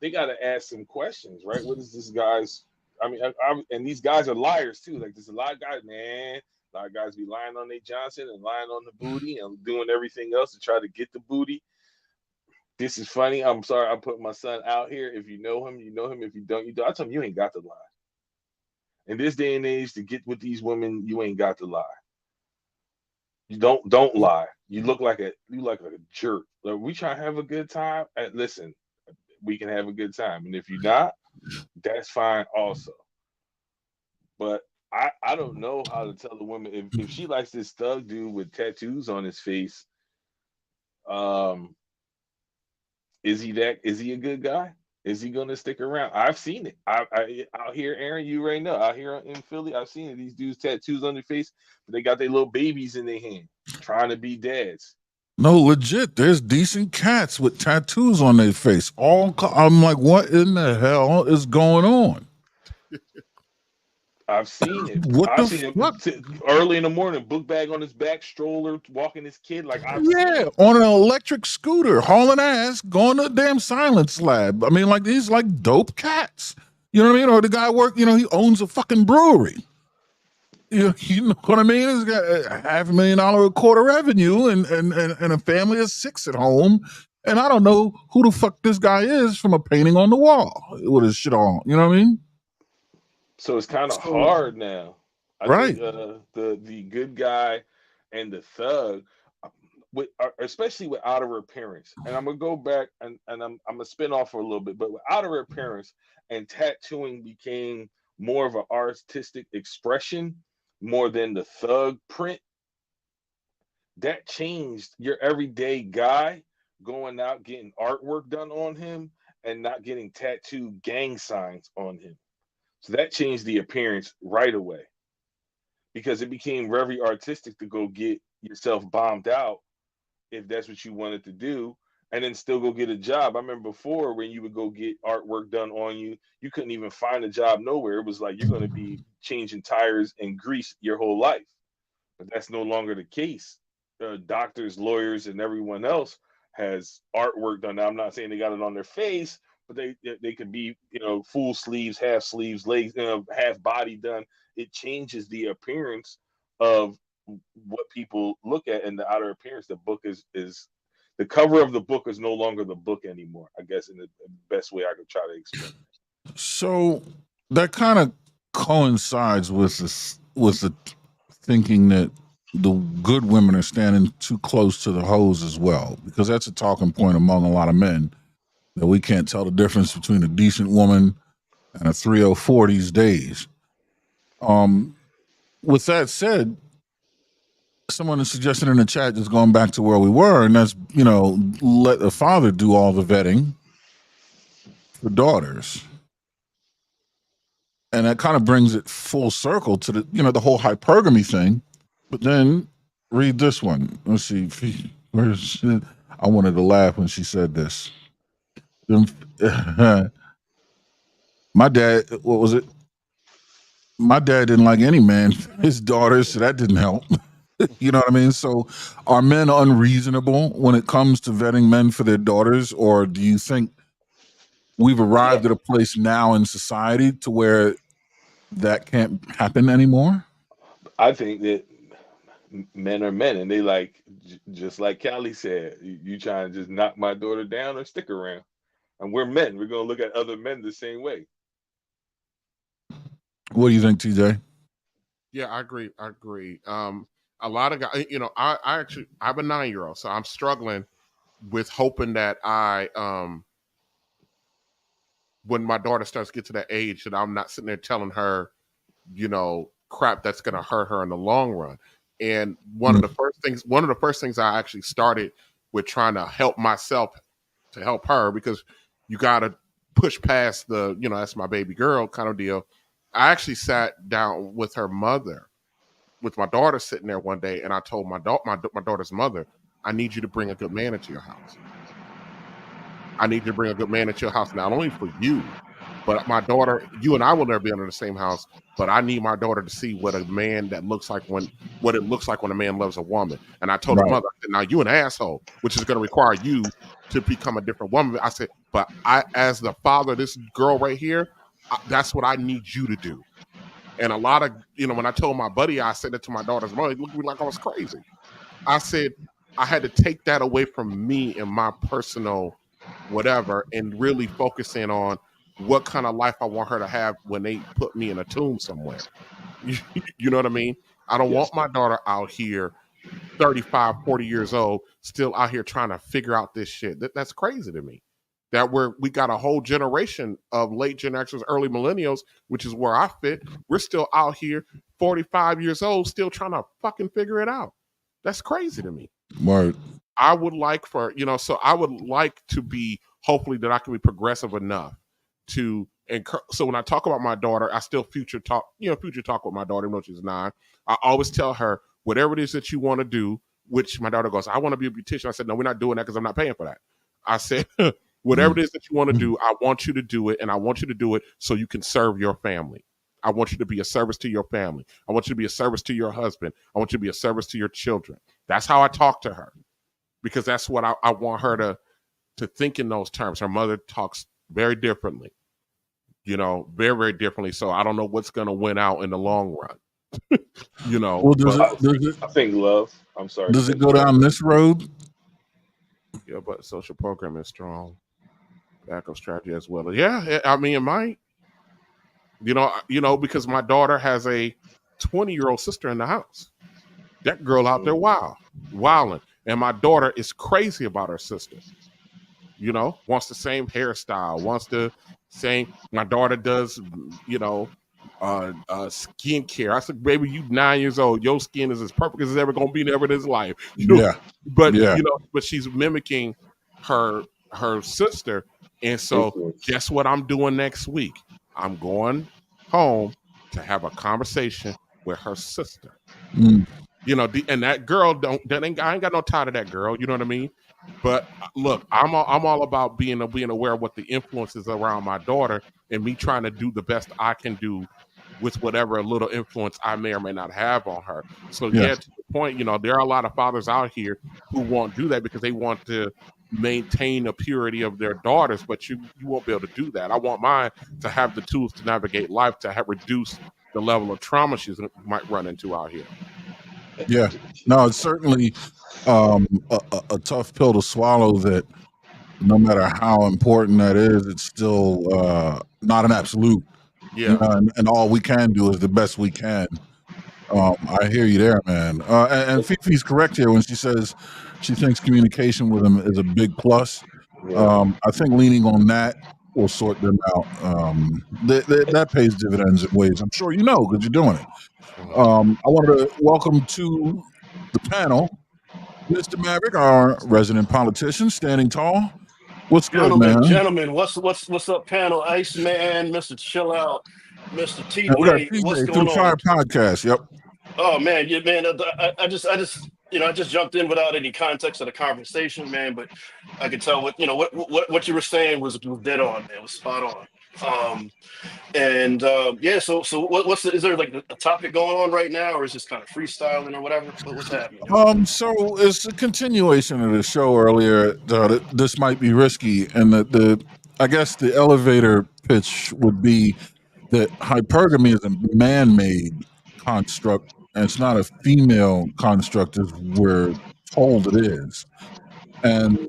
they got to ask some questions, right? What is this guy's? I mean, and these guys are liars too. Like, there's a lot of guys, man. A lot of guys be lying on their Johnson and lying on the booty and doing everything else to try to get the booty. This is funny. I'm sorry, I'm putting my son out here. If you know him, you know him. If you don't, you don't. I tell him, you ain't got to lie. In this day and age, to get with these women, you ain't got to lie. You don't lie. You look like a jerk. Like, we try to have a good time. Listen, we can have a good time, and if you're not, that's fine also. But I don't know how to tell the woman if she likes this thug dude with tattoos on his face. Is he a good guy? Is he gonna stick around? I've seen it. I out here, Aaron, you already know. Out here in Philly, I've seen it. These dudes tattoos on their face, but they got their little babies in their hand, trying to be dads. No, legit. There's decent cats with tattoos on their face. I'm like, what in the hell is going on? I've seen it. I've seen him early in the morning, book bag on his back, stroller, walking his kid. Like, on an electric scooter, hauling ass, going to a damn science lab. I mean, like, these like dope cats. You know what I mean? Or the guy he owns a fucking brewery. You know what I mean? He's got $500,000 a quarter revenue and a family of 6 at home. And I don't know who the fuck this guy is from a painting on the wall with his shit on. You know what I mean? So it's kind of So hard now. I think right. the good guy and the thug, with especially with outer appearance. And I'm gonna go back and I'm gonna spin off for a little bit, but with outer appearance and tattooing became more of an artistic expression more than the thug print. That changed your everyday guy going out getting artwork done on him and not getting tattooed gang signs on him. So that changed the appearance right away because it became very artistic to go get yourself bombed out if that's what you wanted to do and then still go get a job. I remember before when you would go get artwork done on you, you couldn't even find a job nowhere. It was like you're going to be changing tires and grease your whole life. But that's no longer the case. Doctors, lawyers, and everyone else has artwork done. Now, I'm not saying they got it on their face, but they could be full sleeves, legs, half body done. It changes the appearance of what people look at in the outer appearance. The book is the cover of the book is no longer the book anymore. I guess in the best way I could try to explain. So that kind of coincides with this, with the thinking that the good women are standing too close to the hoes as well, because that's a talking point among a lot of men that we can't tell the difference between a decent woman and a 304 these days. With that said, someone is suggesting in the chat just going back to where we were, and that's let the father do all the vetting for daughters. And that kind of brings it full circle to the whole hypergamy thing. But then read this one. Let's see. Where's I wanted to laugh when she said this. My dad, what was it? My dad didn't like any man, his daughters, so that didn't help. You know what I mean? So are men unreasonable when it comes to vetting men for their daughters? Or do you think we've arrived at a place now in society to where that can't happen anymore? I think that men are men, and they like just like Callie said, you trying to just knock my daughter down or stick around. And we're men. We're gonna look at other men the same way. What do you think, TJ? Yeah, I agree. A lot of guys, I have a 9-year-old, so I'm struggling with hoping that when my daughter starts to get to that age, that I'm not sitting there telling her, crap that's going to hurt her in the long run. And one of the first things I actually started with trying to help myself to help her, because you got to push past the, that's my baby girl kind of deal. I actually sat down with her mother, with my daughter sitting there one day, and I told my daughter's mother, I need you to bring a good man into your house. I need you to bring a good man into your house, not only for you, but my daughter, you and I will never be under the same house, but I need my daughter to see what a man what it looks like when a man loves a woman. And I told her mother, I said, now you an asshole, which is going to require you to become a different woman. I said, but I, as the father of this girl right here, that's what I need you to do. And a lot of, when I told my buddy, I said it to my daughter's mother, he looked at me like I was crazy. I said, I had to take that away from me and my personal whatever and really focus in on what kind of life I want her to have when they put me in a tomb somewhere. You know what I mean? I don't want my daughter out here 35, 40 years old, still out here trying to figure out this shit. That's crazy to me. That we got a whole generation of late Gen Xers, early millennials, which is where I fit. We're still out here 45 years old, still trying to fucking figure it out. That's crazy to me. Right. I would like so I would like to be, hopefully that I can be progressive enough to encourage. So when I talk about my daughter, I still future talk with my daughter, even though she's 9. I always tell her, whatever it is that you want to do, which my daughter goes, I want to be a beautician. I said, no, we're not doing that because I'm not paying for that. I said, whatever it is that you want to do, I want you to do it, and I want you to do it so you can serve your family. I want you to be a service to your family. I want you to be a service to your husband. I want you to be a service to your children. That's how I talk to her, because that's what I want her to think in those terms. Her mother talks very differently, very, very differently. So I don't know what's going to win out in the long run. Well, I think love. I'm sorry. Does it go down this road? Yeah, but social program is strong. Backup strategy as well. Yeah, I mean, it might. Because my daughter has a 20-year-old sister in the house. That girl out there wilding. And my daughter is crazy about her sister. Wants the same hairstyle, wants the same. My daughter does, skincare. I said, baby, you 9 years old. Your skin is as perfect as it's ever going to be ever in his life. Yeah. But, Yeah. but she's mimicking her sister. And so Influence. guess what I'm doing next week? I'm going home to have a conversation with her sister. Mm. And that girl I ain't got no tie to that girl. You know what I mean? But look, I'm all about being aware of what the influences around my daughter and me trying to do the best I can do with whatever little influence I may or may not have on her. So Yeah. to the point, there are a lot of fathers out here who won't do that because they want to maintain the purity of their daughters, but you won't be able to do that. I want mine to have the tools to navigate life, to have reduce the level of trauma she might run into out here. Yeah. No, it's certainly a tough pill to swallow, that no matter how important that is, it's still not an absolute. Yeah. And all we can do is the best we can. I hear you there, man. And Fifi's correct here when she says she thinks communication with him is a big plus. Yeah. I think leaning on that will sort them out. That pays dividends in ways I'm sure you know because you're doing it. I wanted to welcome to the panel Mr. Maverick, our resident politician, standing tall. What's good, man? Gentlemen, what's up, panel? Iceman, Mr. Chill Out, Mr. And we got TJ, what's TJ through going the Fire on? podcast. Yep. Oh man, yeah, man. I just jumped in without any context of the conversation, man. But I could tell what you were saying was dead on, man. It was spot on. Yeah. So is there like a topic going on right now, or is this kind of freestyling or whatever? What's happening? So it's a continuation of the show earlier. This might be risky, and I guess the elevator pitch would be that hypergamy is a man-made construct, and it's not a female construct as we're told it is. And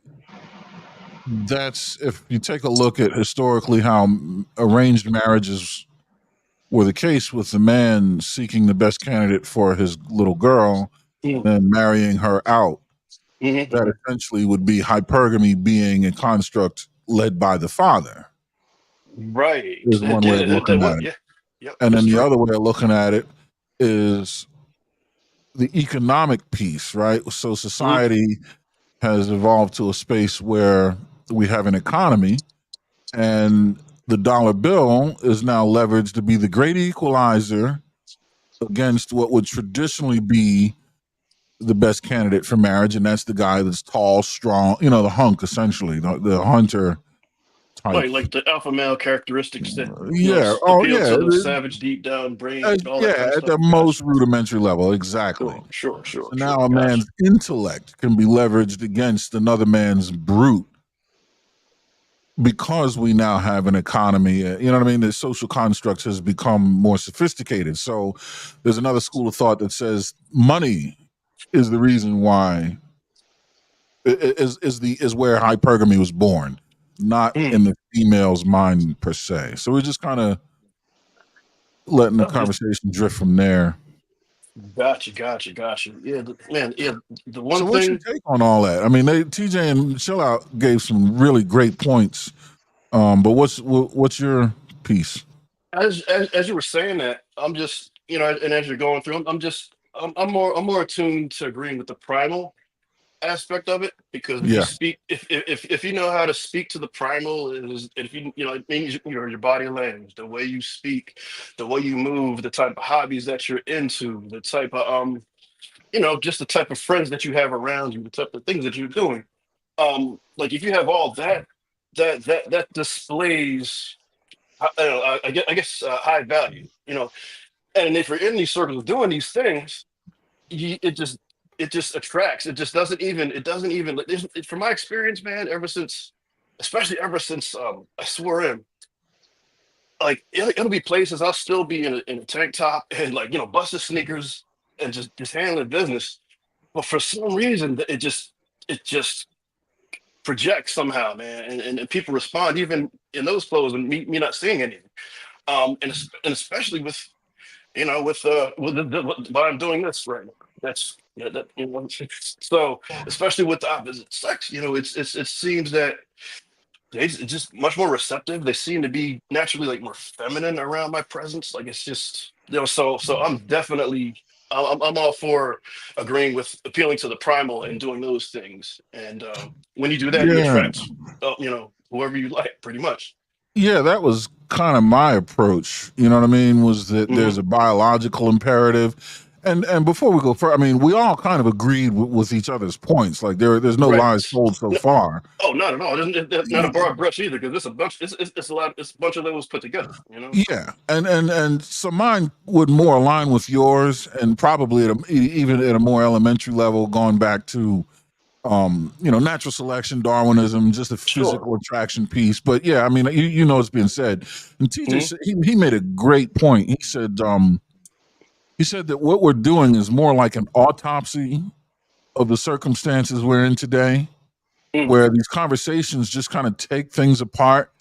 that's, if you take a look at historically how arranged marriages were the case, with the man seeking the best candidate for his little girl and marrying her out. That essentially would be hypergamy being a construct led by the father. Right. Is one way of looking at it. Yeah. And then the other way of looking at it is the economic piece, right? So society has evolved to a space where we have an economy, and the dollar bill is now leveraged to be the great equalizer against what would traditionally be the best candidate for marriage, and that's the guy that's tall, strong, the hunk, essentially, the hunter type. Like the alpha male characteristics that appeal to the savage deep down brain, all that kind of at stuff. the most rudimentary level, exactly. Sure. So now a man's intellect can be leveraged against another man's brute, because we now have an economy. You know what I mean? The social construct has become more sophisticated. So there's another school of thought that says money is the reason why is where hypergamy was born, not in the female's mind per se. So we're just kind of letting the conversation drift from there. Gotcha. Yeah, man. Yeah, the one so thing. What's your take on all that? I mean, TJ and Chill Out gave some really great points, but what's your piece? As you were saying that, I'm just and as you're going through, I'm more attuned to agreeing with the primal aspect of it, because if you speak, if you know how to speak to the primal, if it means your body language, the way you speak, the way you move, the type of hobbies that you're into, the type of just the type of friends that you have around you, the type of things that you're doing. Like if you have all that displays, I guess high value, and if you're in these circles doing these things, it just attracts. It doesn't even from my experience, man, especially ever since I swore in, like it'll be places I'll still be in a tank top and busted sneakers and just handling business, but for some reason it just projects somehow, man, and people respond even in those clothes and me not seeing anything. And especially with why I'm doing this right now. That's that so especially with the opposite sex, it seems that they just much more receptive. They seem to be naturally like more feminine around my presence. Like it's just so I'm definitely I'm all for agreeing with appealing to the primal and doing those things. And when you do that, you Yeah. attract whoever you like, pretty much. Yeah, that was kind of my approach. You know what I mean? Was that there's a biological imperative, and before we go further, I mean, we all kind of agreed with each other's points. Like there's no Right. lies told so No, far. oh, not at all. It's not a broad brush either, because it's a bunch. It's a lot. It's a bunch of those put together. Yeah, and so mine would more align with yours, and probably even at a more elementary level, going back to natural selection, Darwinism, just a Sure. physical attraction piece. But yeah, I mean, you know, it's being said. And TJ, Mm-hmm. he made a great point. He said that what we're doing is more like an autopsy of the circumstances we're in today, where these conversations just kind of take things apart,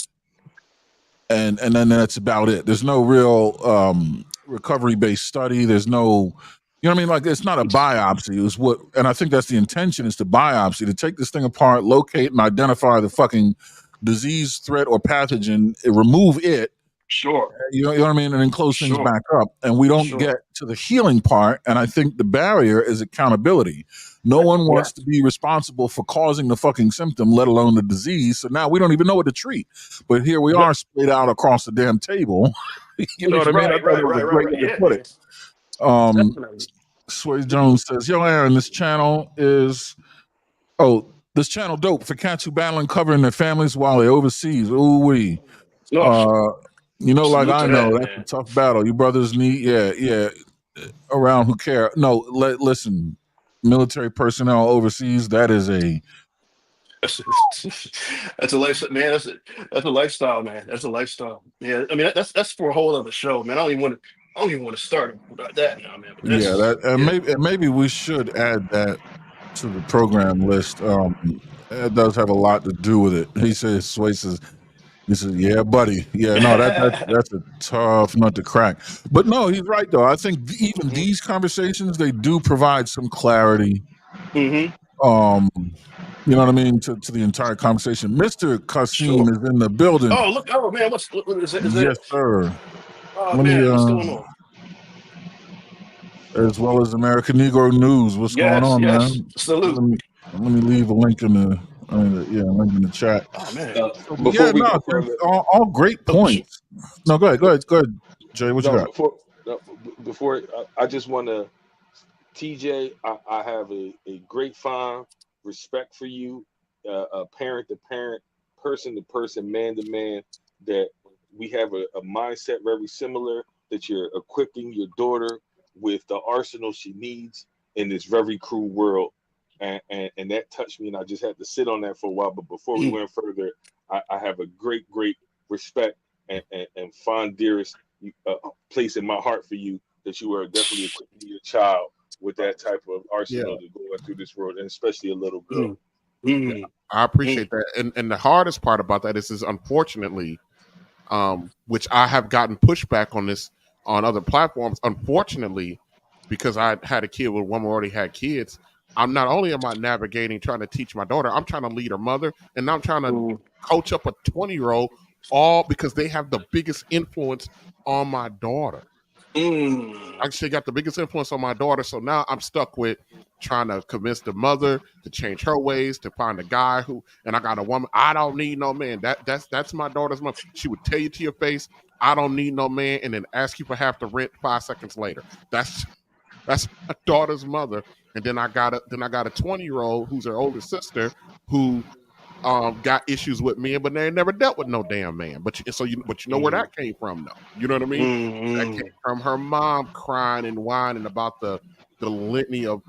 and then that's about it. There's no real recovery based study. There's no, you know what I mean? Like it's not a biopsy. Is what, and I think that's the intention, is to biopsy, to take this thing apart, locate and identify the fucking disease, threat, or pathogen, remove it. Sure. You know what I mean? And then close things Sure. back up. And we don't Sure. get to the healing part. And I think the barrier is accountability. No one wants to be responsible for causing the fucking symptom, let alone the disease. So now we don't even know what to treat. But here we are splayed out across the damn table. You know what I mean? I thought it was a great way to put it. Definitely. Sway Jones says, yo, Aaron, this channel dope for cats who battle and covering their families while they're overseas. Ooh wee. Like I know that's a tough battle. You brothers need, around who care. No, listen, military personnel overseas, that is that's a life, man. That's a lifestyle, man. That's a lifestyle. Yeah, I mean that's for a whole other show, man. I don't even want to start about that now, man. But maybe we should add that to the program list. It does have a lot to do with it. He says, Sway says, yeah, buddy. Yeah, no, that's a tough nut to crack. But no, he's right though. I think even these conversations, they do provide some clarity. You know what I mean, to the entire conversation. Mr. Kasim is in the building. Oh, look! Oh man, what is it? Yes, sir. Oh man, what's going on? As well as American Negro News. What's going on, man? Salute. Let me leave a link in the link in the chat. Oh man. Before we go further, all great points. No, go ahead, Jay. What you got? Before I just want to, TJ, I have a great fond respect for you, parent to parent, person to person, man to man. That we have a mindset very similar. That you're equipping your daughter with the arsenal she needs in this very cruel world. And that touched me, and I just had to sit on that for a while. But before we went further, I have a great respect and fond dearest place in my heart for you, that you are definitely equipping your child with that type of arsenal to go through this world, and especially a little girl. I appreciate that. And the hardest part about that is unfortunately, which I have gotten pushback on this on other platforms, unfortunately, because I had a kid with one who already had kids. I'm not only am I navigating trying to teach my daughter, I'm trying to lead her mother, and now I'm trying to coach up a 20-year-old, all because they have the biggest influence on my daughter. Actually got the biggest influence on my daughter, so now I'm stuck with trying to convince the mother to change her ways, to find a guy and I got a woman. I don't need no man. That's my daughter's mom. She would tell you to your face, I don't need no man, and then ask you for half the rent 5 seconds later. That's my daughter's mother. And then I got a 20-year-old who's her older sister who got issues with men, but they never dealt with no damn man. But you know where that came from, though. You know what I mean? That came from her mom crying and whining about the litany of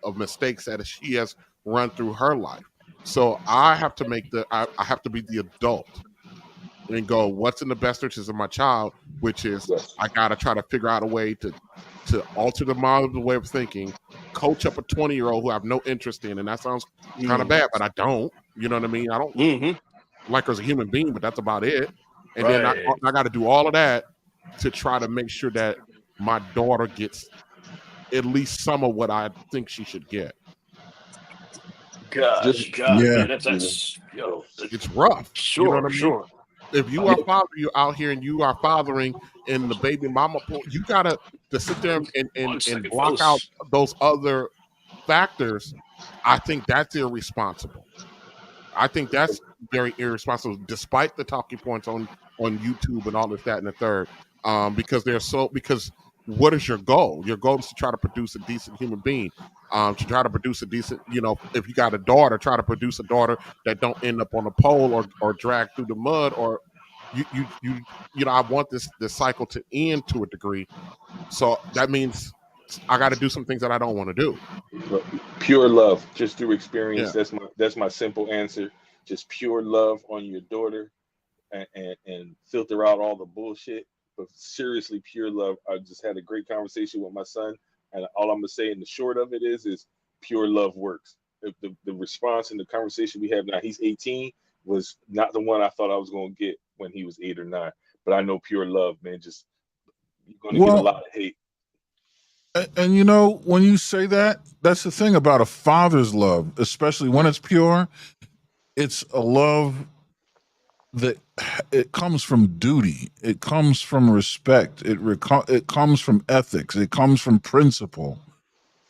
of mistakes that she has run through her life. So I have to I have to be the adult and go, what's in the best interest of my child, which is I got to try to figure out a way to alter the mother's way of thinking, coach up a 20-year-old who I have no interest in. And that sounds kind of bad, but I don't. You know what I mean? I don't like her as a human being, but that's about it. And then I got to do all of that to try to make sure that my daughter gets at least some of what I think she should get. Gosh, man, that's it's rough. Sure, you know what I mean? Sure. If you are you're out here and you are fathering in the baby mama pool, you gotta to sit there and block out those other factors. I think that's irresponsible. I think that's very irresponsible, despite the talking points on YouTube and all this, that, and the third. Because what is your goal? Your goal is to try to produce a decent human being. To try to produce a decent, if you got a daughter, try to produce a daughter that don't end up on a pole or drag through the mud, or I want this cycle to end to a degree. So that means I got to do some things that I don't want to do. Pure love, just through experience. Yeah. That's my simple answer. Just pure love on your daughter, and filter out all the bullshit. But seriously, pure love. I just had a great conversation with my son, and all I'm gonna say in the short of it is pure love works. The response and the conversation we have now, he's 18, was not the one I thought I was gonna get when he was 8 or 9. But I know pure love, man. Just you're gonna get a lot of hate. And when you say that, that's the thing about a father's love, especially when it's pure. It's a love that it comes from duty. It comes from respect. It comes from ethics. It comes from principle.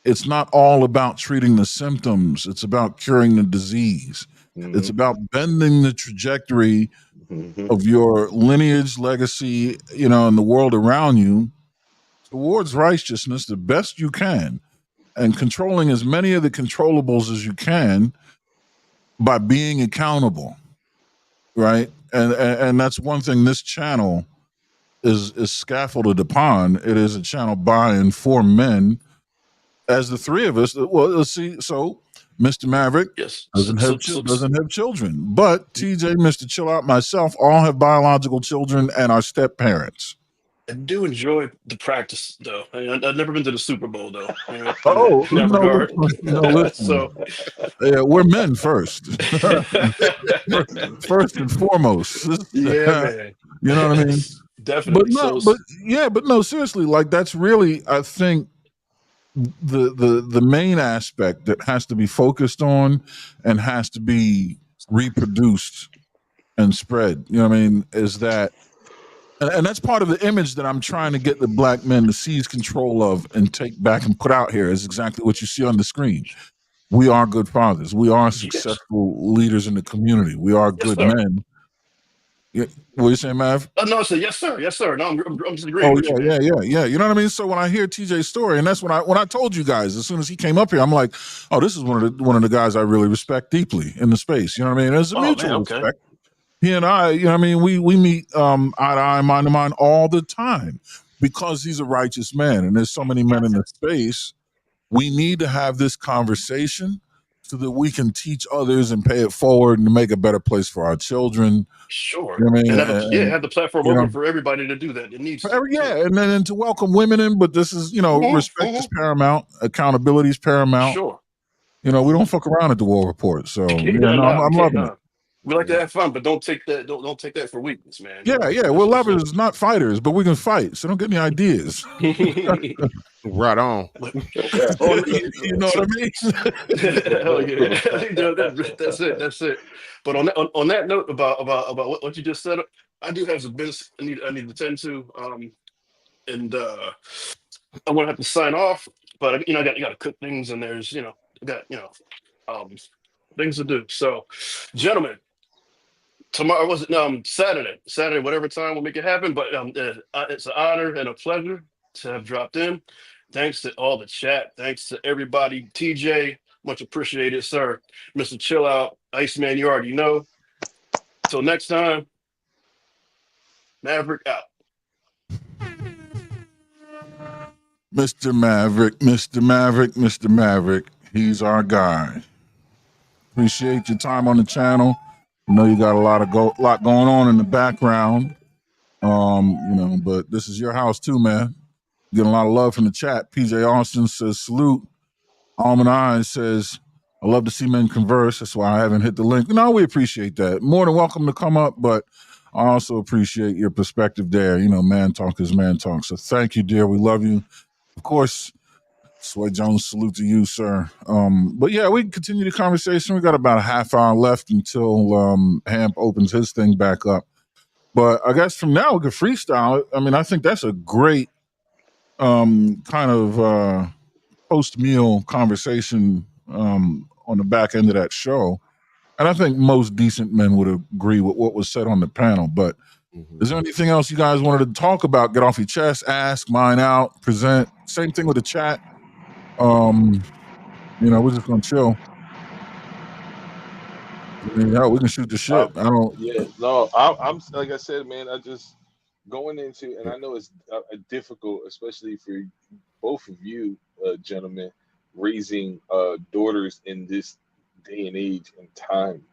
It's not all about treating the symptoms. It's about curing the disease. Mm-hmm. It's about bending the trajectory of your lineage, legacy, and the world around you towards righteousness the best you can, and controlling as many of the controllables as you can by being accountable, right? And that's one thing this channel is scaffolded upon. It is a channel by and for men, as the three of us. Well, let's see. So Mr. Maverick doesn't have children, but TJ, Mr. Chill Out, myself, all have biological children and are step parents. I do enjoy the practice, though. I've never been to the Super Bowl, though. Listen. So, yeah, we're men first. First and foremost. Yeah, man. You know what I mean? Definitely. But no, seriously, like that's really, I think, the main aspect that has to be focused on and has to be reproduced and spread. You know what I mean? Is that. And that's part of the image that I'm trying to get the black men to seize control of and take back and put out here is exactly what you see on the screen. We are good fathers. We are successful leaders in the community. We are good men. Yeah, what are you saying, Mav? No, I said yes, sir. Yes, sir. No, I'm just agreeing with you. Yeah. You know what I mean? So when I hear TJ's story, and that's when I told you guys, as soon as he came up here, I'm like, oh, this is one of the guys I really respect deeply in the space. You know what I mean? There's a mutual respect. He and I, we meet eye to eye, mind to mind all the time because he's a righteous man. And there's so many men in the space. We need to have this conversation so that we can teach others and pay it forward and make a better place for our children. Sure. You know what I mean? Have the platform open for everybody to do that. It needs to. And then to welcome women in, but this is, respect is paramount, accountability is paramount. Sure. We don't fuck around at the War Report. So I'm loving it. We like to have fun, but don't take that. Don't take that for weakness, man. Yeah. We're lovers, not fighters, but we can fight. So don't get any ideas. Right on. You know what I mean? Hell yeah. That's it. But on that note about what you just said, I do have some business I need to tend to. And I'm gonna have to sign off. But I got to cook things, and there's things to do. So, gentlemen. Tomorrow was it Saturday, whatever time we'll make it happen. But it's an honor and a pleasure to have dropped in. Thanks to all the chat. Thanks to everybody. TJ, much appreciated, sir. Mr. Chill Out, Iceman, you already know. Till next time, Maverick out. Mr. Maverick. He's our guy. Appreciate your time on the channel. I know you got a lot going on in the background, but this is your house too, man. Getting a lot of love from the chat. PJ Austin says salute. Almond Eyes says I love to see men converse. That's why I haven't hit the link. No, we appreciate that. More than welcome to come up, but I also appreciate your perspective there. You know, man talk is man talk. So thank you, dear. We love you. Of course, Sway Jones, salute to you, sir. But yeah, we can continue the conversation. We got about a half hour left until Hamp opens his thing back up. But I guess from now we can freestyle it. I mean, I think that's a great kind of post-meal conversation on the back end of that show. And I think most decent men would agree with what was said on the panel. But is there anything else you guys wanted to talk about? Get off your chest, ask, mine out, present. Same thing with the chat. You know, we're just gonna chill. I mean, hell, we can shoot the shit. I don't. Yeah, no, I'm like I said, man. I just going into, and I know it's difficult, especially for both of you, gentlemen, raising daughters in this day and age and time.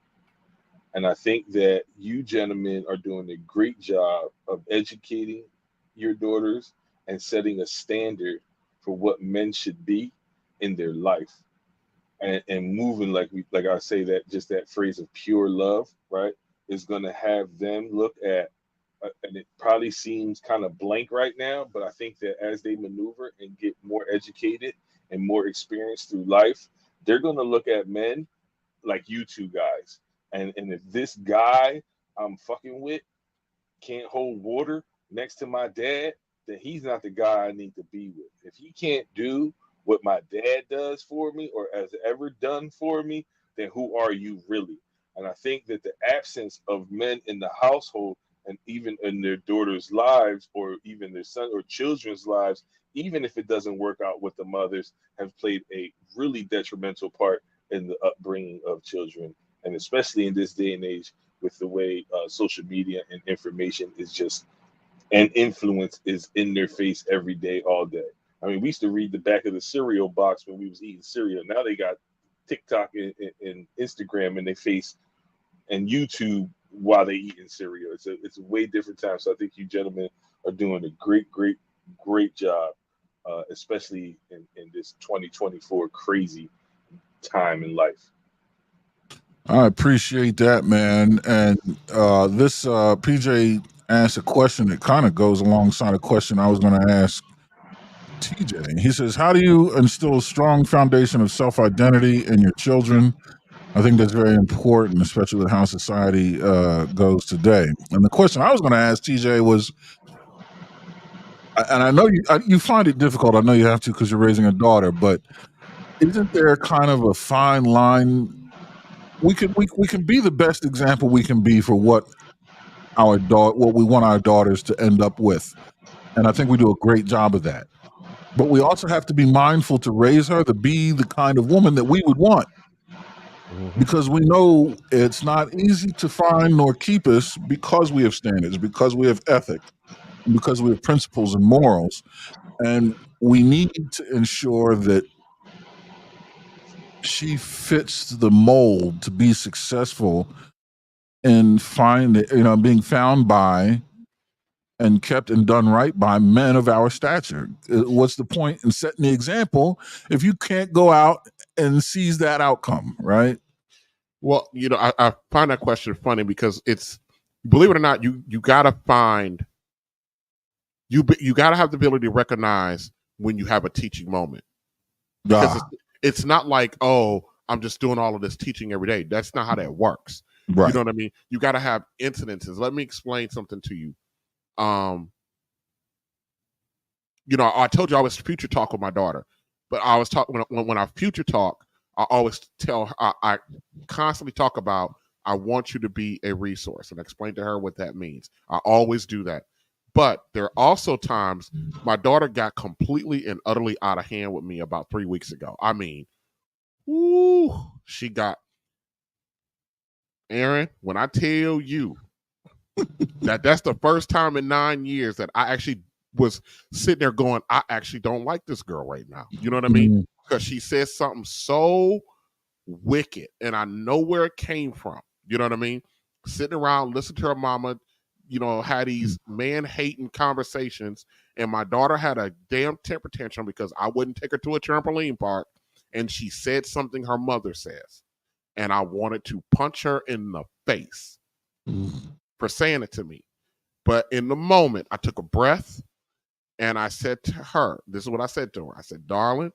And I think that you gentlemen are doing a great job of educating your daughters and setting a standard for what men should be in their life. And moving like I say, that just that phrase of pure love, right, is going to have them look at, and it probably seems kind of blank right now, but I think that as they maneuver and get more educated and more experience through life, they're going to look at men like you two guys. And if this guy I'm fucking with can't hold water next to my dad, then he's not the guy I need to be with. If he can't do what my dad does for me or has ever done for me, then who are you really? And I think that the absence of men in the household and even in their daughters' lives or even their son or children's lives, even if it doesn't work out with the mothers, have played a really detrimental part in the upbringing of children. And especially in this day and age with the way social media and information is just, and influence is in their face every day, all day. I mean, we used to read the back of the cereal box when we was eating cereal. Now they got TikTok and Instagram in their face and YouTube while they eating cereal. It's a way different time. So I think you gentlemen are doing a great job, especially in this 2024 crazy time in life. I appreciate that, man. And this PJ asked a question that kind of goes alongside a question I was going to ask TJ. He says, how do you instill a strong foundation of self-identity in your children? I think that's very important, especially with how society goes today. And the question I was going to ask TJ was, and I know you find it difficult. I know you have to because you're raising a daughter, but isn't there kind of a fine line? We can be the best example we can be for what what we want our daughters to end up with, and I think we do a great job of that. But we also have to be mindful to raise her to be the kind of woman that we would want, because we know it's not easy to find nor keep us because we have standards, because we have ethics, because we have principles and morals, and we need to ensure that she fits the mold to be successful and being found by and kept and done right by men of our stature. What's the point in setting the example if you can't go out and seize that outcome, right? Well, I find that question funny because it's, believe it or not, you gotta find, you gotta have the ability to recognize when you have a teaching moment. Because it's not like, oh, I'm just doing all of this teaching every day. That's not how that works. Right. You know what I mean? You got to have incidences. Let me explain something to you. I told you I was future talk with my daughter, but I was talking when I future talk, I always tell her, I constantly talk about, I want you to be a resource, and explain to her what that means. I always do that. But there are also times my daughter got completely and utterly out of hand with me about 3 weeks ago. I mean, she got, Aaron, when I tell you that's the first time in 9 years that I actually was sitting there going, I actually don't like this girl right now. You know what I mean? Because she says something so wicked, and I know where it came from. You know what I mean? Sitting around, listening to her mama, had these man-hating conversations, and my daughter had a damn temper tantrum because I wouldn't take her to a trampoline park, and she said something her mother says, and I wanted to punch her in the face for saying it to me. But in the moment, I took a breath and I said to her, this is what I said to her. I said, darling,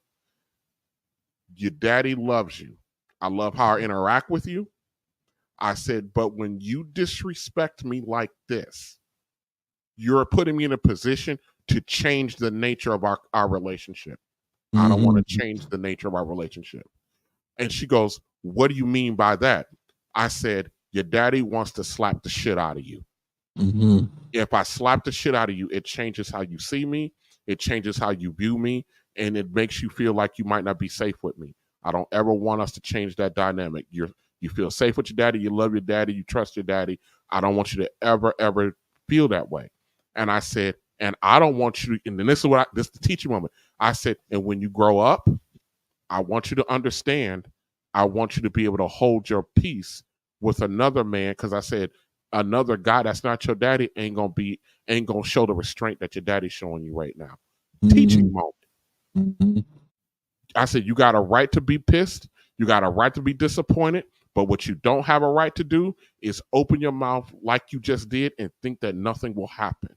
your daddy loves you. I love how I interact with you. I said, but when you disrespect me like this, you're putting me in a position to change the nature of our relationship. I don't want to change the nature of our relationship. And she goes, what do you mean by that? I said, your daddy wants to slap the shit out of you. Mm-hmm. If I slap the shit out of you, it changes how you see me. It changes how you view me. And it makes you feel like you might not be safe with me. I don't ever want us to change that dynamic. You feel safe with your daddy. You love your daddy. You trust your daddy. I don't want you to ever feel that way. And I said, and I don't want you to, and then this is the teaching moment. I said, and when you grow up, I want you to understand, I want you to be able to hold your peace with another man. Cause I said, another guy that's not your daddy ain't gonna show the restraint that your daddy's showing you right now. Mm-hmm. Teaching moment. Mm-hmm. I said, you got a right to be pissed. You got a right to be disappointed. But what you don't have a right to do is open your mouth like you just did and think that nothing will happen.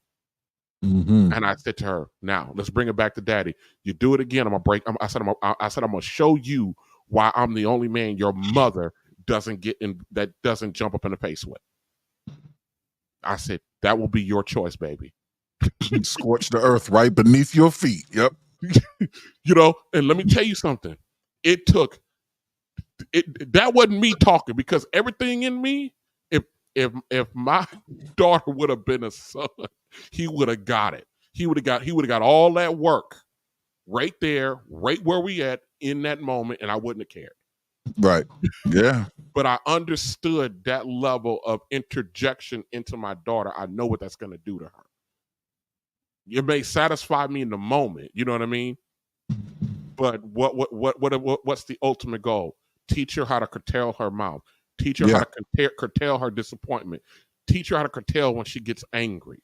Mm-hmm. And I said to her, now let's bring it back to daddy. You do it again, I'm gonna break. I said, I'm gonna show you why I'm the only man your mother doesn't get in, that doesn't jump up in the face with. I said, that will be your choice, baby. Scorch the earth right beneath your feet. Yep. You know, and let me tell you something. That wasn't me talking, because everything in me, if my daughter would have been a son, he would have got it. He would have got all that work right there, right where we at in that moment, and I wouldn't have cared. Right. Yeah. But I understood that level of interjection into my daughter. I know what that's going to do to her. It may satisfy me in the moment, you know what I mean? But what's the ultimate goal? Teach her how to curtail her mouth. Teach her how to curtail her disappointment. Teach her how to curtail when she gets angry.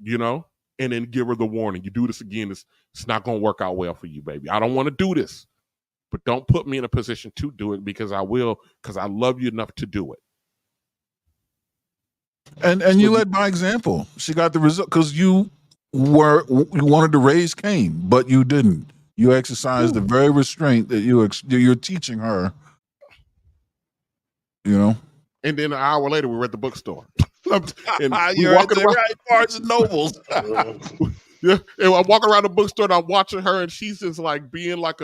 You know? And then give her the warning. You do this again, it's not going to work out well for you, baby. I don't want to do this. But don't put me in a position to do it, because I will, because I love you enough to do it. And you led by example. She got the result because you wanted to raise Cain, but you didn't. You exercised the very restraint that you're teaching her. You know. And then an hour later, we were at the bookstore. And you're walking around Barnes and Nobles. Yeah, and I'm walking around the bookstore and I'm watching her, and she's just like being like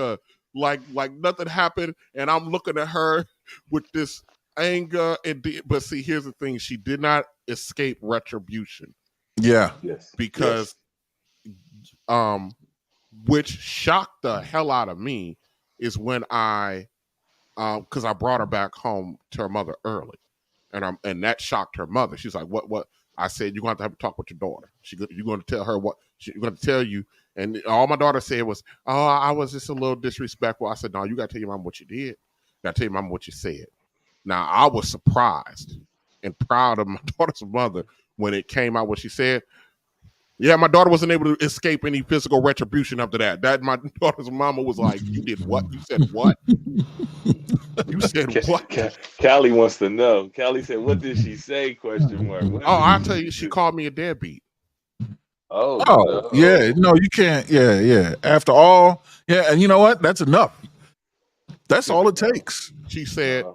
nothing happened, and I'm looking at her with this anger. But see, here's the thing: she did not escape retribution. Yeah. Yes. Because, which shocked the hell out of me is when because I brought her back home to her mother early, and that shocked her mother. She's like, "What?" I said, "You're going to have to talk with your daughter. You're going to tell her what she's going to tell you." And all my daughter said was, "Oh, I was just a little disrespectful." I said, "No, you got to tell your mom what you did. You got to tell your mom what you said." Now, I was surprised and proud of my daughter's mother when it came out what she said. Yeah, my daughter wasn't able to escape any physical retribution after that. That my daughter's mama was like, "You did what? You said what? You said what?" Callie wants to know. Callie said, "What did she say?" Question mark. I'll tell you, she called me a deadbeat. Oh no. Yeah, no, you can't. Yeah. After all, and you know what? That's enough. That's all it takes. She said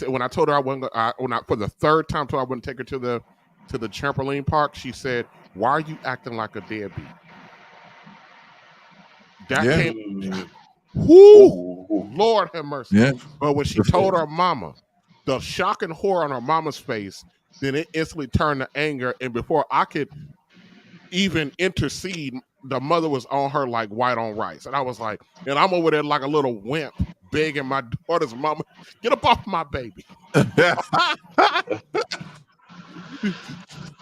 when I told her I wasn't for the third time, told her I wouldn't take her to the trampoline park. She said, "Why are you acting like a deadbeat?" That came. Whoo, Lord have mercy. Yeah. But when she told her mama, the shock and horror on her mama's face, then it instantly turned to anger. And before I could even intercede, the mother was on her like white on rice. And I was like, and I'm over there like a little wimp begging my daughter's mama, "Get up off my baby."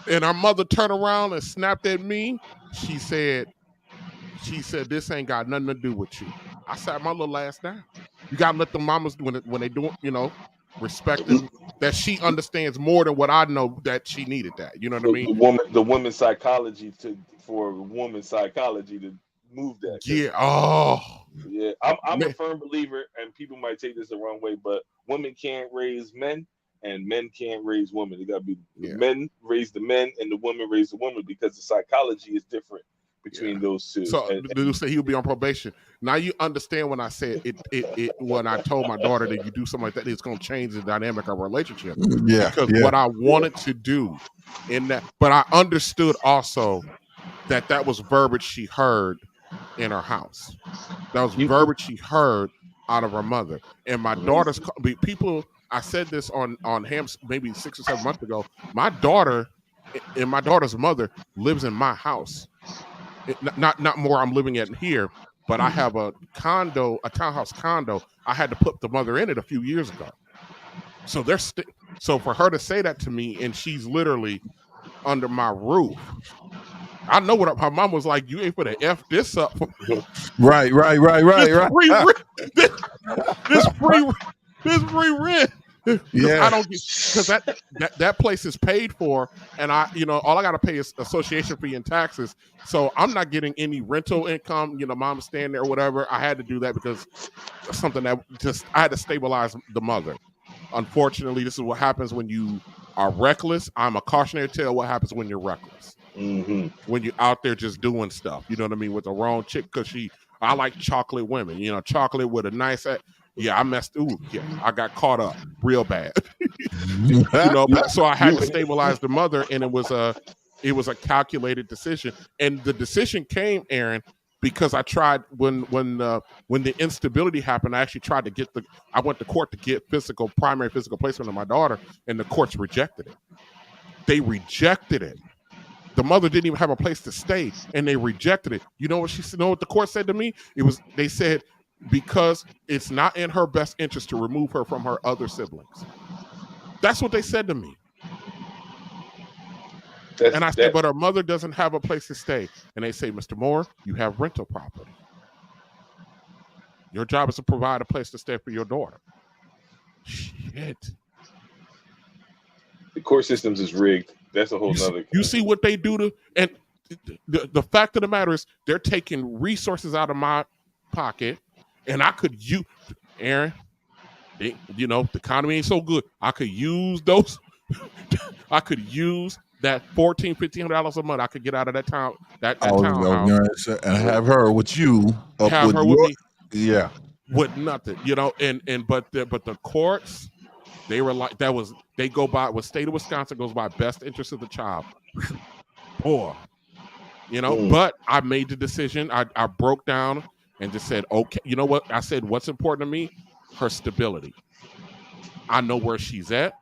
And our mother turned around and snapped at me. She said, "This ain't got nothing to do with you." I sat my little ass down. You got to let the mamas, when they do, respecting that she understands more than what I know that she needed that. You know what I mean? The woman's psychology for woman's psychology to move that. Yeah. Oh. Yeah. I'm a firm believer, and people might take this the wrong way, but women can't raise men, and men can't raise women. They gotta be the Yeah. men raise the men, and the women raise the women, because the psychology is different between those two. So And dude say he'll be on probation. Now you understand when I said it when I told my daughter that you do something like that, it's gonna change the dynamic of our relationship. Yeah, Because yeah. what I wanted to do in that, but I understood also that was verbiage she heard in her house. That was verbiage she heard out of her mother. And my daughter's people. I said this on Hams maybe 6 or 7 months ago. My daughter and my daughter's mother lives in my house. Not more I'm living at here, but I have a condo, a townhouse condo. I had to put the mother in it a few years ago. So so for her to say that to me, and she's literally under my roof. I know what her mom was like. You ain't gonna F this up. Right. This free rent. Because I don't get, because that place is paid for, and all I got to pay is association fee and taxes. So I'm not getting any rental income. Mom's staying there or whatever. I had to do that because something that I had to stabilize the mother. Unfortunately, this is what happens when you are reckless. I'm a cautionary tale. What happens when you're reckless? mm-hmm. When you're out there just doing stuff, you know what I mean, with the wrong chick. Because I like chocolate women. Chocolate with a nice. Yeah, I messed. Ooh, yeah, I got caught up real bad. So I had to stabilize the mother, and it was a calculated decision, and the decision came, Aaron, because I tried when the instability happened. I actually tried to I went to court to get primary physical placement of my daughter, and the courts rejected it. They rejected it. The mother didn't even have a place to stay, and they rejected it. You know what what the court said to me? They said, because it's not in her best interest to remove her from her other siblings. That's what they said to me. And I said, but her mother doesn't have a place to stay. And they say, Mr. Moore, you have rental property. Your job is to provide a place to stay for your daughter. Shit. The court systems is rigged. That's a whole nother. You see what they do to, and the fact of the matter is, they're taking resources out of my pocket, and I could use, Aaron, the economy ain't so good. I could use those. I could use that $1,400-$1,500 a month I could get out of that townhouse and have her with you. Have her with me. Yeah. With nothing, but the courts, they were like, they go by what state of Wisconsin goes by best interest of the child. Boy, but I made the decision. I broke down and just said, okay, you know what? I said, what's important to me? Her stability. I know where she's at.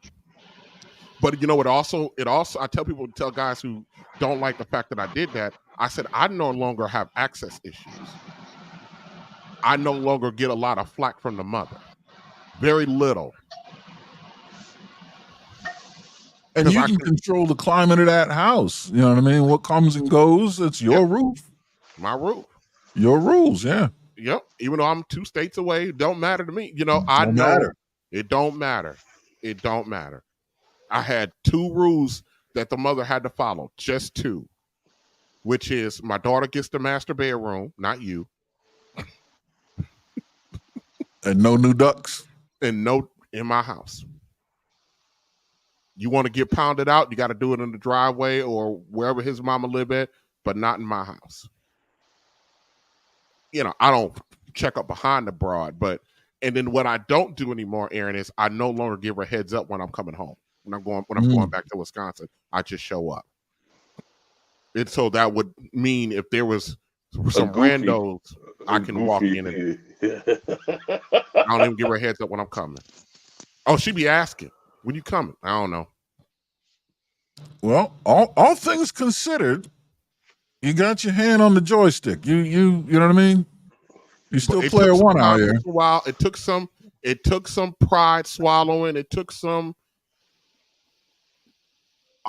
But it also, I tell guys who don't like the fact that I did that, I said, I no longer have access issues. I no longer get a lot of flack from the mother. Very little. And you can control the climate of that house. You know what I mean? What comes and goes, it's your roof. My roof. Your rules, yeah. Yep. Even though I'm 2 states away, it don't matter to me. I know it don't matter. It don't matter. I had 2 rules that the mother had to follow, just 2, which is my daughter gets the master bedroom, not you. And no new ducks. And no in my house. You want to get pounded out, you got to do it in the driveway or wherever his mama live at, but not in my house. I don't check up behind the broad, and then what I don't do anymore, Aaron, is I no longer give her heads up when I'm coming home. When I'm going back to Wisconsin, I just show up. And so that would mean if there was some randos, I can walk in and I don't even give her a heads up when I'm coming. Oh, she be asking, when you coming? I don't know. Well, all things considered, you got your hand on the joystick. You know what I mean? You still player one out here. A while. It took some pride swallowing. It took some.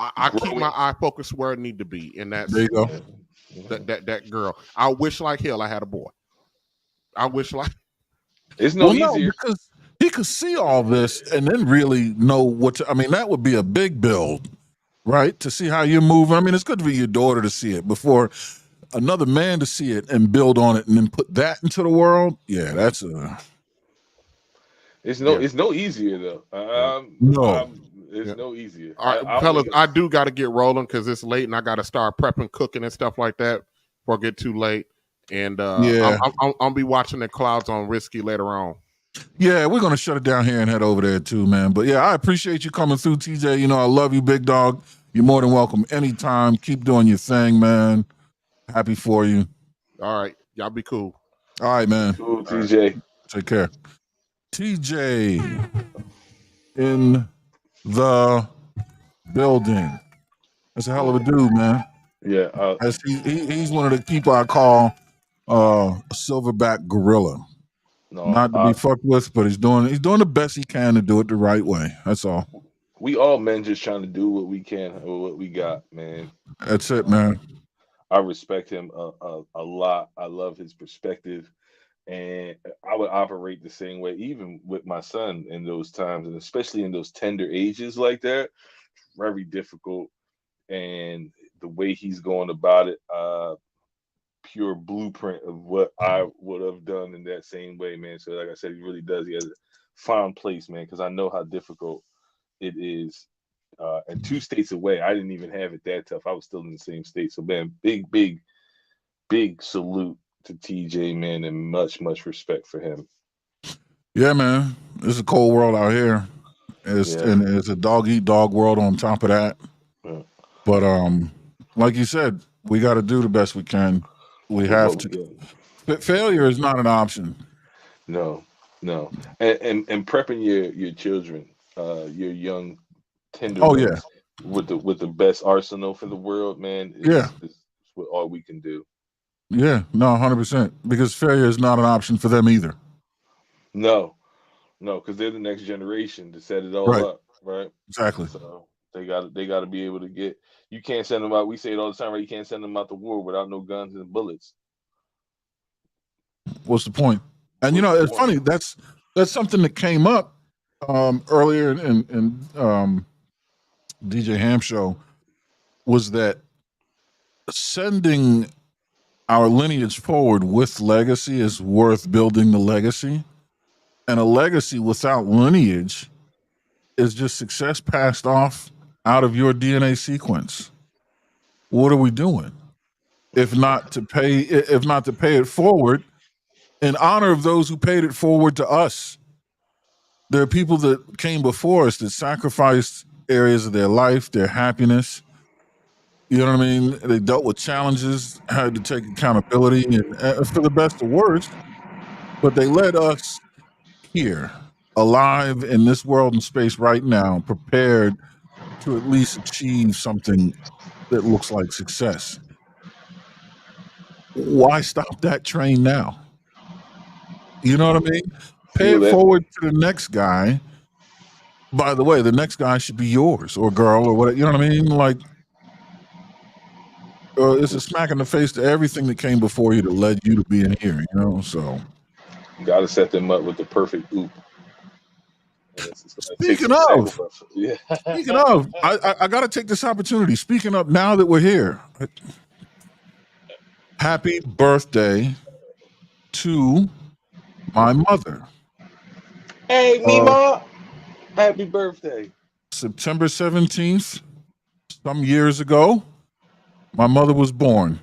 I keep my eye focused where it need to be, and that's there you go. That girl. I wish like hell I had a boy. I wish like it's no easier. No, because he could see all this and then really know what to, I mean, that would be a big build, right? To see how you're moving. I mean, it's good for your daughter to see it before another man to see it and build on it and then put that into the world. Yeah, that's It's Yeah. no easier though. No. It's Yeah. no easier. All right, I fellas, wake I up. do got to get rolling because it's late and I got to start prepping, cooking, and stuff like that before I get too late. And Yeah. I'll be watching the clouds on Risky later on. Yeah, we're gonna shut it down here and head over there too, man. But yeah, I appreciate you coming through, TJ. You know, I love you, big dog. You're more than welcome anytime. Keep doing your thing, man. Happy for you. All right, y'all be cool. All right, man. Cool, TJ. Take care. TJ in the building. That's a hell of a dude, man. Yeah. He's one of the people I call a silverback gorilla. No. Not to be fucked with, but he's doing the best he can to do it the right way. That's all. We all men just trying to do what we can with what we got, man. That's it, man. I respect him a lot. I love his perspective, and I would operate the same way, even with my son in those times, and especially in those tender ages like that. Very difficult, and the way he's going about it, pure blueprint of what I would have done in that same way, man. So, like I said, he really does. He has a fine place, man, because I know how difficult it is. And 2 states away, I didn't even have it that tough. I was still in the same state. So, man, big salute to TJ, man, and much respect for him. Yeah, man. It's a cold world out here. And it's a dog eat dog world on top of that. Yeah. But like you said, we got to do the best we can. We have to. But failure is not an option. No. And prepping your children, your young tender ones, with the best arsenal for the world, man. Is what all we can do. Yeah, no, 100%. Because failure is not an option for them either. No, because they're the next generation to set it all up, right? Exactly. So they got to be able to get. You can't send them out. We say it all the time, right? You can't send them out to war without no guns and bullets. What's the point? And you know, it's funny. That's something that came up earlier in DJ Ham show, was that sending our lineage forward with legacy is worth building the legacy. And a legacy without lineage is just success passed off out of your DNA sequence. What are we doing? If not to pay it forward in honor of those who paid it forward to us. There are people that came before us that sacrificed areas of their life, their happiness. You know what I mean? They dealt with challenges, had to take accountability, and for the best or worst. But they led us here, alive in this world and space right now, prepared to at least achieve something that looks like success. Why stop that train now? You know what I mean? Pay it forward to the next guy. By the way, the next guy should be yours or girl or whatever. You know what I mean? Like, it's a smack in the face to everything that came before you that led you to being here. You know, so you got to set them up with the perfect oop. Speaking of, I got to take this opportunity. Speaking of, now that we're here, happy birthday to my mother. Hey, MEEMAH, happy birthday. September 17th, some years ago, my mother was born.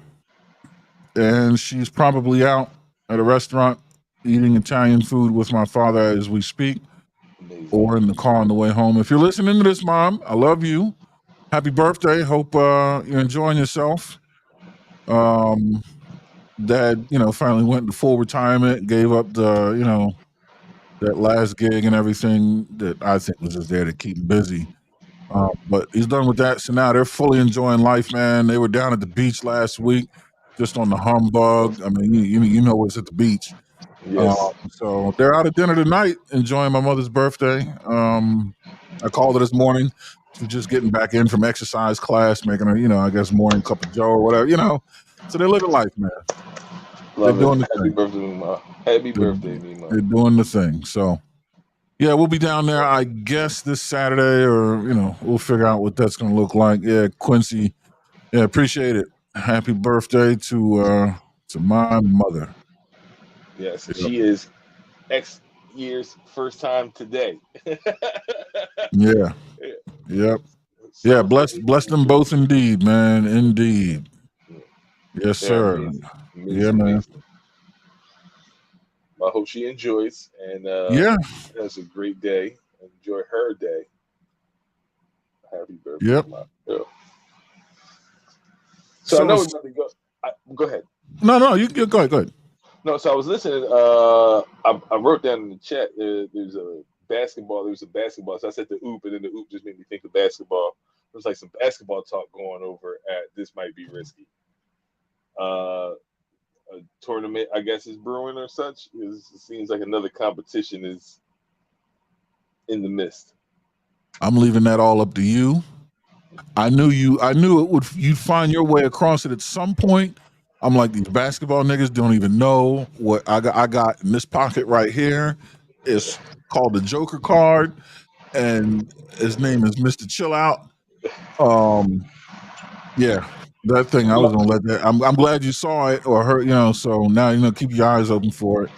And she's probably out at a restaurant eating Italian food with my father as we speak. Amazing. Or in the car on the way home. If you're listening to this, Mom, I love you. Happy birthday. Hope you're enjoying yourself. Dad, finally went into full retirement, gave up the, that last gig and everything that I think was just there to keep him busy. But he's done with that. So now they're fully enjoying life, man. They were down at the beach last week, just on the humbug. I mean, you know what's at the beach. Yes. So they're out at dinner tonight, enjoying my mother's birthday. I called her this morning. She's just getting back in from exercise class, making her, I guess, morning cup of joe or whatever, So they're living life, man. Love it. Happy birthday, MEEMAH. Happy birthday, MEEMAH. They're doing the thing. So, yeah, we'll be down there, I guess, this Saturday, or, we'll figure out what that's going to look like. Yeah, Quincy, yeah, appreciate it. Happy birthday to my mother. Yes, she is years, first time today. Yeah. Yep. Yeah. Bless them both indeed, man. Indeed. Yes, They're sir. amazing. Yeah, Amazing, man. amazing. I hope she enjoys and Yeah. has a great day. Enjoy her day. Happy birthday, Yep. Mom. Yeah. So I So know we're about to go. Go ahead. no, you go ahead. Go ahead. No, so I was listening. I wrote down in the chat. There's a basketball. There was a basketball. So I said the oop, and then the oop just made me think of basketball. There's like some basketball talk going over at This Might Be Risky. A tournament, I guess, is brewing or such. It seems like another competition is in the midst. I'm leaving that all up to you. I knew it would. You'd find your way across it at some point. I'm like, these basketball niggas don't even know what I got in this pocket right here. It's called the Joker card, and his name is Mr. Chill Out. Yeah, that thing. I was gonna let that. I'm glad you saw it or heard. So now keep your eyes open for it.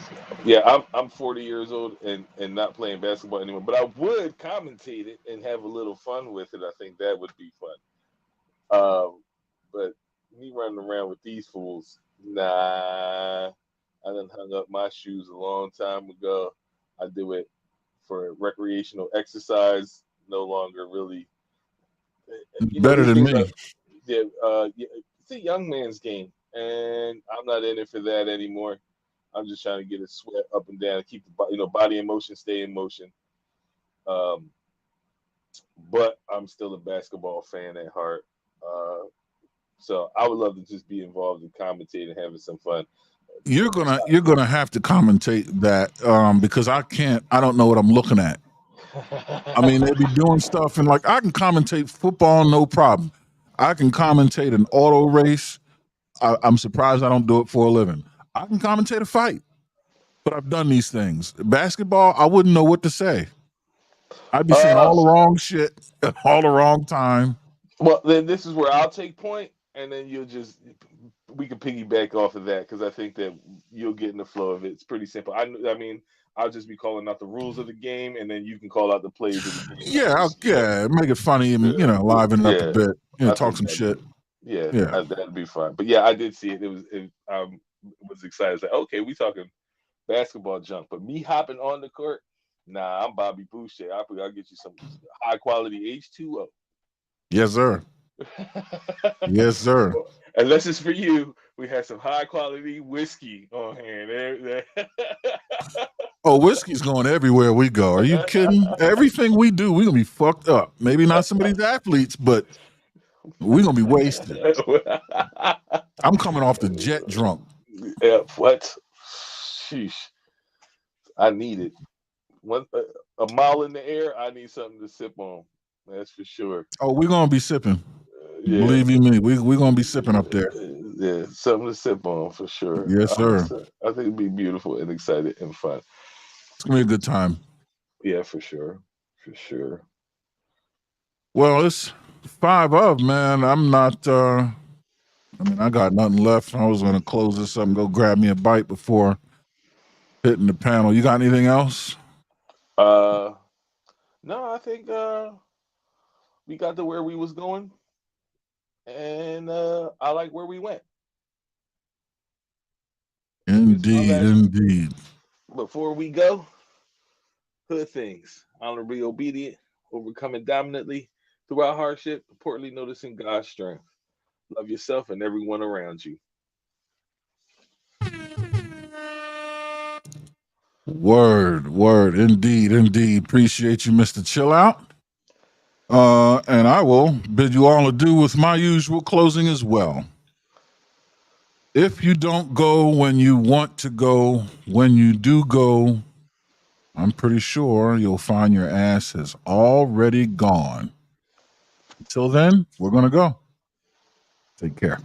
Yeah, I'm 40 years old and not playing basketball anymore. But I would commentate it and have a little fun with it. I think that would be fun. But me running around with these fools, nah. I done hung up my shoes a long time ago. I do it for recreational exercise. No longer really. Better These than things me. it's a young man's game, and I'm not in it for that anymore. I'm just trying to get a sweat up and down, keep the body in motion, stay in motion. But I'm still a basketball fan at heart. So I would love to just be involved in commentating, having some fun. You're gonna have to commentate that because I can't. I don't know what I'm looking at. I mean, they be doing stuff and like I can commentate football, no problem. I can commentate an auto race. I'm surprised I don't do it for a living. I can commentate a fight, but I've done these things. Basketball, I wouldn't know what to say. I'd be saying all the wrong shit at all the wrong time. Well, then this is where I'll take point, and then we can piggyback off of that because I think that you'll get in the flow of it. It's pretty simple. I mean, I'll just be calling out the rules of the game, and then you can call out the plays of the game. Yeah, make it funny and liven it up a bit. Talk some shit. Yeah, that'd be fun. But yeah, I did see it. I was excited. I was like, okay, we talking basketball junk, but me hopping on the court, nah, I'm Bobby Boucher. I'll get you some high quality H2O. Yes, sir. Yes, sir. Unless it's for you, we have some high quality whiskey on hand. Oh, whiskey's going everywhere we go. Are you kidding? Everything we do, we're gonna be fucked up. Maybe not some of these athletes, but we're gonna be wasted. I'm coming off the jet drunk. Yeah, what? Sheesh. I need it. A mile in the air, I need something to sip on. That's for sure. Oh, we're gonna be sipping. Believe you me, we're gonna be sipping up there. Yeah, something to sip on for sure. Yes, sir. I think it'd be beautiful and excited and fun. It's gonna be a good time. Yeah, for sure. For sure. Well, it's 5 of, man. I'm not I got nothing left. I was gonna close this up and go grab me a bite before hitting the panel. You got anything else? No, I think we got to where we was going. And I like where we went. Indeed. Before we go, hood things. Honorably obedient, overcoming dominantly throughout hardship, importantly noticing God's strength. Love yourself and everyone around you. Word. Indeed. Appreciate you, Mr. Chill Out. And I will bid you all adieu with my usual closing as well. If you don't go when you want to go, when you do go, I'm pretty sure you'll find your ass has already gone. Until then, we're going to go. Take care.